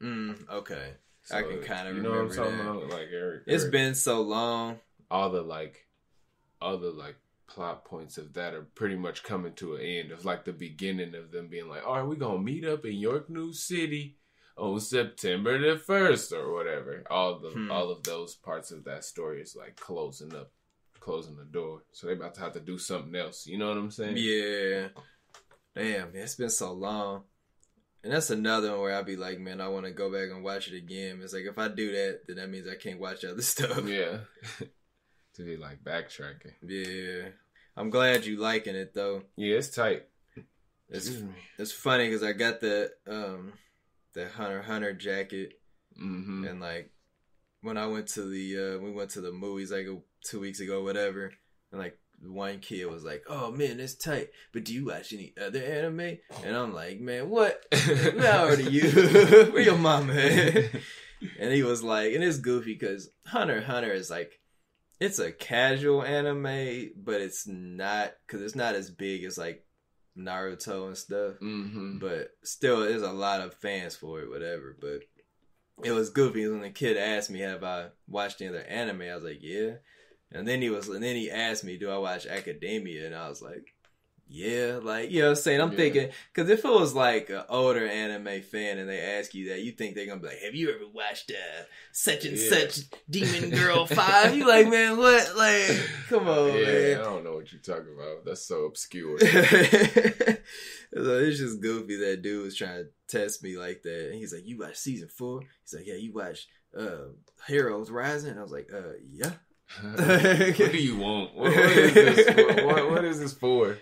Okay. So, I can kind of remember what I'm talking about? Like it's been so long. All the plot points of that are pretty much coming to an end. Of like the beginning of them being like, all right, we're gonna meet up in York New City on September the 1st or whatever. All of those parts of that story is like closing the door. So they about to have to do something else. You know what I'm saying? Yeah. Damn, man, it's been so long. And that's another one where I'll be like, man, I want to go back and watch it again. It's like, if I do that, then that means I can't watch other stuff. Yeah. To be like backtracking. Yeah. I'm glad you liking it though. Yeah, it's tight. It's funny because I got the Hunter x Hunter jacket. And like when I went to we went to the movies like 2 weeks ago, whatever, and like one kid was like, oh man, it's tight, but do you watch any other anime? And I'm like, man, what? How old are you? Where your mama at? And he was like, and it's goofy because Hunter x Hunter is like, it's a casual anime, but it's not, because it's not as big as like Naruto and stuff. Mm-hmm. But still, there's a lot of fans for it, whatever. But it was goofy when the kid asked me, have I watched any other anime? I was like, yeah. And then he asked me, do I watch Academia? And I was like, yeah, like, you know what I'm saying? I'm thinking, because if it was like an older anime fan and they ask you that, you think they're going to be like, have you ever watched such and such Demon Girl 5? You like, man, what? Like, come on, man. I don't know what you're talking about. That's so obscure. So it's just goofy that dude was trying to test me like that. And he's like, you watched season 4? He's like, yeah, you watched Heroes Rising? And I was like, yeah. What do you want? What is this? What is this for?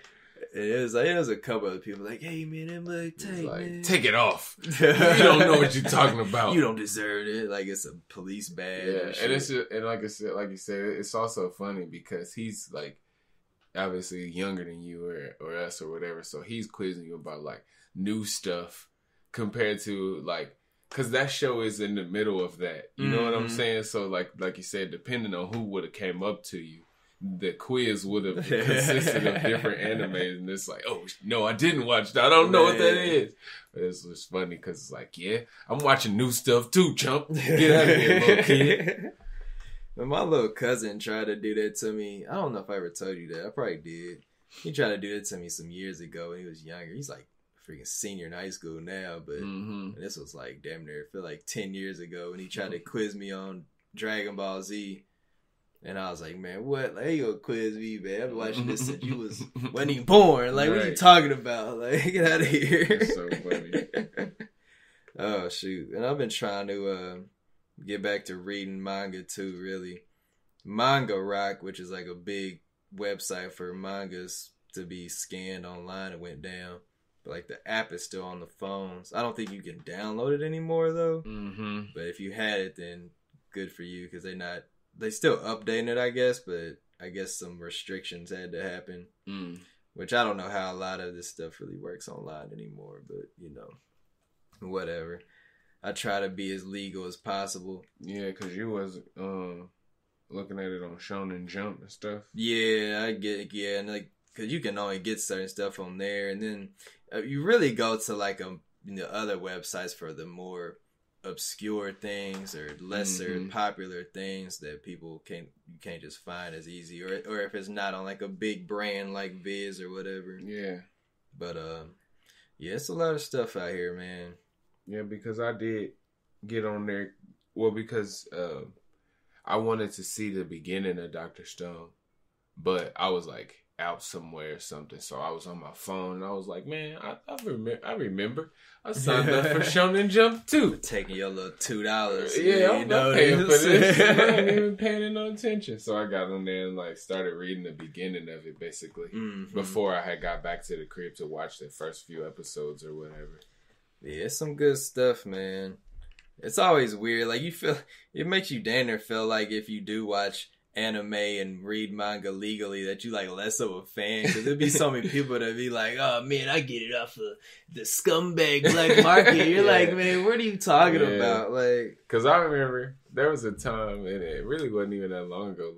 It is a couple of people like, hey man, that mug tight, like, man. Take it off. You don't know what you're talking about. You don't deserve it. Like it's a police badge. Yeah, and it's just, and like I said, like you said, it's also funny because he's like obviously younger than you or us or whatever, so he's quizzing you about like new stuff compared to like, because that show is in the middle of that. You know what I'm saying? So like you said, depending on who would have came up to you, the quiz would have consisted of different animes, and it's like, oh no, I didn't watch that. I don't know what that is. But it's just funny because it's like, yeah, I'm watching new stuff too, chump. Get out of here, little kid. But my little cousin tried to do that to me. I don't know if I ever told you that. I probably did. He tried to do that to me some years ago when he was younger. He's like freaking senior in high school now, but this was like damn near, I feel like 10 years ago when he tried to quiz me on Dragon Ball Z. And I was like, man, what? Like, you gonna quiz me, man? I've been watching this since you wasn't even born. Like, what are you talking about? Like, get out of here. That's so funny. Oh, shoot. And I've been trying to get back to reading manga, too, really. Manga Rock, which is like a big website for mangas to be scanned online, it went down. But, like, the app is still on the phones. I don't think you can download it anymore, though. But if you had it, then good for you, because they still updating it, I guess, but I guess some restrictions had to happen, which I don't know how a lot of this stuff really works online anymore, but, you know, whatever. I try to be as legal as possible. Yeah, because you was looking at it on Shonen Jump and stuff. Yeah, I get it, yeah, and like, because you can only get certain stuff on there, and then you really go to, like, other websites for the more obscure things or lesser popular things that you can't just find as easy, or if it's not on like a big brand like Viz or whatever. Yeah, but yeah, it's a lot of stuff out here, man. Yeah, because I did get on there, well, because I wanted to see the beginning of Dr. Stone, but I was like out somewhere or something, so I was on my phone and I was like, man, I remember I signed up for Shonen Jump too. Taking your little $2. Yeah, I'm not paying for this. I ain't even paying no attention. So I got on there and like started reading the beginning of it basically before I had got back to the crib to watch the first few episodes or whatever. Yeah, it's some good stuff, man. It's always weird. Like, it makes you damn near feel like if you do watch anime and read manga legally that you like less of a fan, because there'd be so many people that be like, oh man, I get it off of the scumbag black market. You're like, man, what are you talking about? Like, because I remember there was a time, and it really wasn't even that long ago,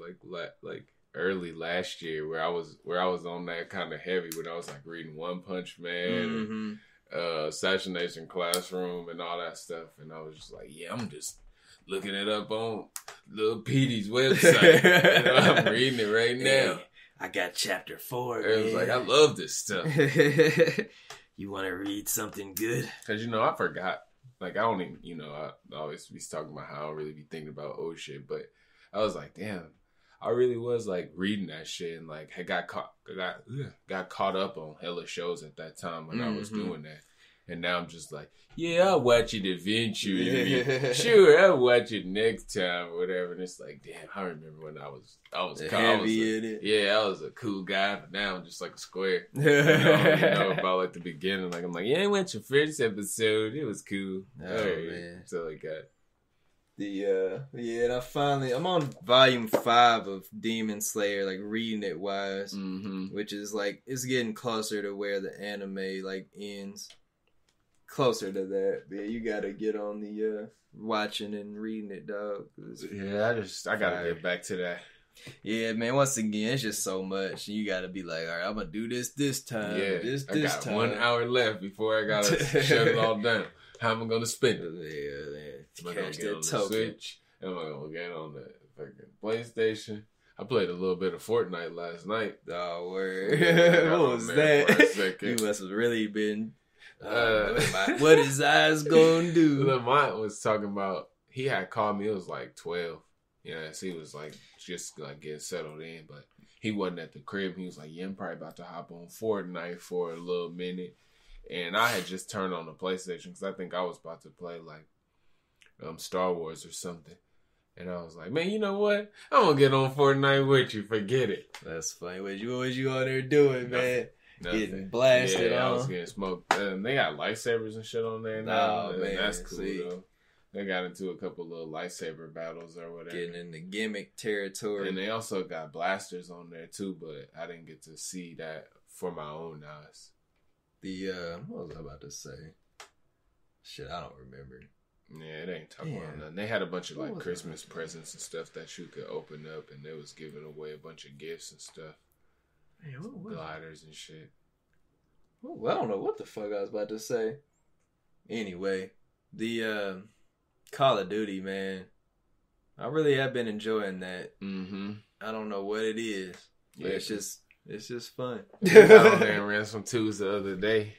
like early last year, where I was on that kind of heavy, when I was like reading One Punch Man, and, Assassination Classroom, and all that stuff, and I was just like, yeah, I'm just looking it up on Lil Petey's website. You know, I'm reading it right now. I got chapter 4. It was like, I love this stuff. You want to read something good? Because, you know, I forgot. Like, I don't even, you know, I always be talking about how I don't really be thinking about old shit. But I was like, damn, I really was, like, reading that shit. And, like, I got caught up on hella shows at that time when I was doing that. And now I'm just like, yeah, I'll watch it eventually. Sure, I'll watch it next time or whatever. And it's like, damn, I remember when I was heavy in it. Yeah, I was a cool guy, but now I'm just like a square. You know about like the beginning. Like, I'm like, yeah, I went your first episode. It was cool. Oh, man. So like that. And I'm on volume 5 of Demon Slayer, like reading it wise, which is like, it's getting closer to where the anime like ends. Closer to that, but yeah, you gotta get on the watching and reading it, dog. Yeah, I gotta get back to that. Yeah, man. Once again, it's just so much. You got to be like, all right, I'm gonna do this time. Yeah, this I got time. 1 hour left before I gotta shut it all down. How am I gonna spend it? Yeah, man. Am I gonna Catch get on that the token. Switch? Am I gonna get on the fucking PlayStation? I played a little bit of Fortnite last night. Oh, word. Yeah, What was for a that? second. You must have really been. What his eyes gonna do? Lamont was talking about. He had called me. It was like 12. Yeah, so he was like just like getting settled in, but he wasn't at the crib. He was like, "Yeah, I'm probably about to hop on Fortnite for a little minute." And I had just turned on the PlayStation because I think I was about to play like Star Wars or something. And I was like, "Man, you know what? I'm gonna get on Fortnite with you. Forget it." That's funny. What you on there doing, man? Nothing. Getting blasted I on. was getting smoked. They got lightsabers and shit on there now. Oh, man, that's cool see. though. They got into a couple little lightsaber battles or whatever. Getting in the gimmick territory. And they also got blasters on there too, but I didn't get to see that for my own eyes. What was I about to say? Shit, I don't remember. Yeah, it ain't talking about nothing. They had a bunch of like Christmas presents and stuff that you could open up, and they was giving away a bunch of gifts and stuff. Man, what was gliders and shit. Well, I don't know what the fuck I was about to say. Anyway, the Call of Duty, man. I really have been enjoying that. Mm-hmm. I don't know what it is, but it's just fun. I got on there and ran some twos the other day.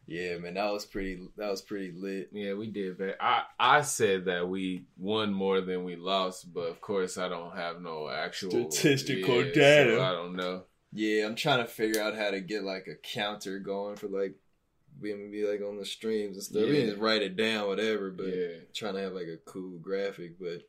Yeah, man, that was pretty lit. Yeah, we did that. I said that we won more than we lost, but of course I don't have no actual statistical data. So I don't know. Yeah, I'm trying to figure out how to get like a counter going for like being be like on the streams and stuff. Yeah. We can just write it down, whatever. But Yeah. trying to have like a cool graphic. But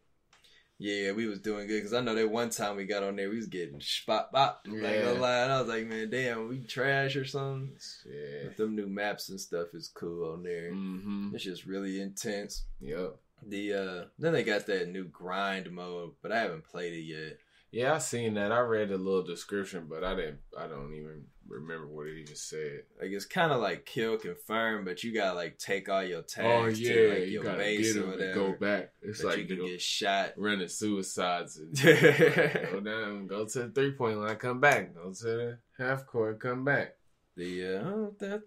yeah, we was doing good because I know that one time we got on there, we was getting spot bop. Like no lie, and I was like, man, damn, we trash or something. Yeah. But them new maps and stuff is cool on there. Mm-hmm. It's just really intense. Yep. Then they got that new grind mode, but I haven't played it yet. Yeah, I seen that. I read a little description, but I don't even remember what it even said. Like it's kind of like kill confirm, but you gotta like take all your tags Oh yeah, to like you your gotta base get or them whatever. and go back. It's but like you can get shot. running suicides and go down, go to the 3-point line, come back, go to the half court, come back. I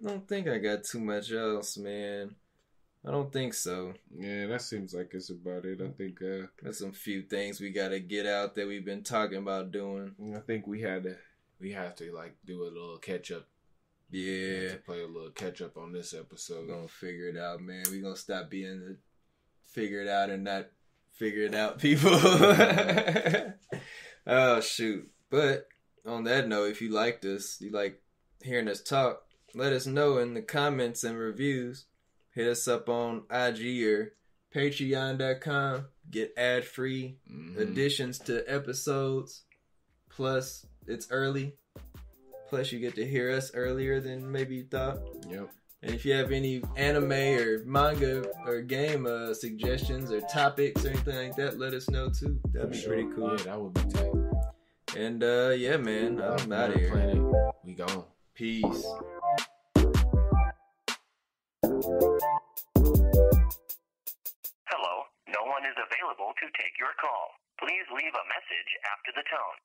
don't think I got too much else, man. I don't think so. Yeah, that seems like it's about it. I think there's some few things we gotta get out that we've been talking about doing. I think we have to like do a little catch up. Yeah, to play a little catch up on this episode. We're gonna figure it out, man. We're gonna stop being the figure it out and not figure it out people. Oh shoot. But on that note, if you liked us, you like hearing us talk, let us know in the comments and reviews. Hit us up on IG or patreon.com. Get ad-free additions to episodes. Plus, it's early. Plus, you get to hear us earlier than maybe you thought. Yep. And if you have any anime or manga or game suggestions or topics or anything like that, let us know too. That'd be pretty cool. Yeah, that would be tight. And yeah, man, I'm out of here. Planet. We gone. Peace. Hello, no one is available to take your call. Please leave a message after the tone.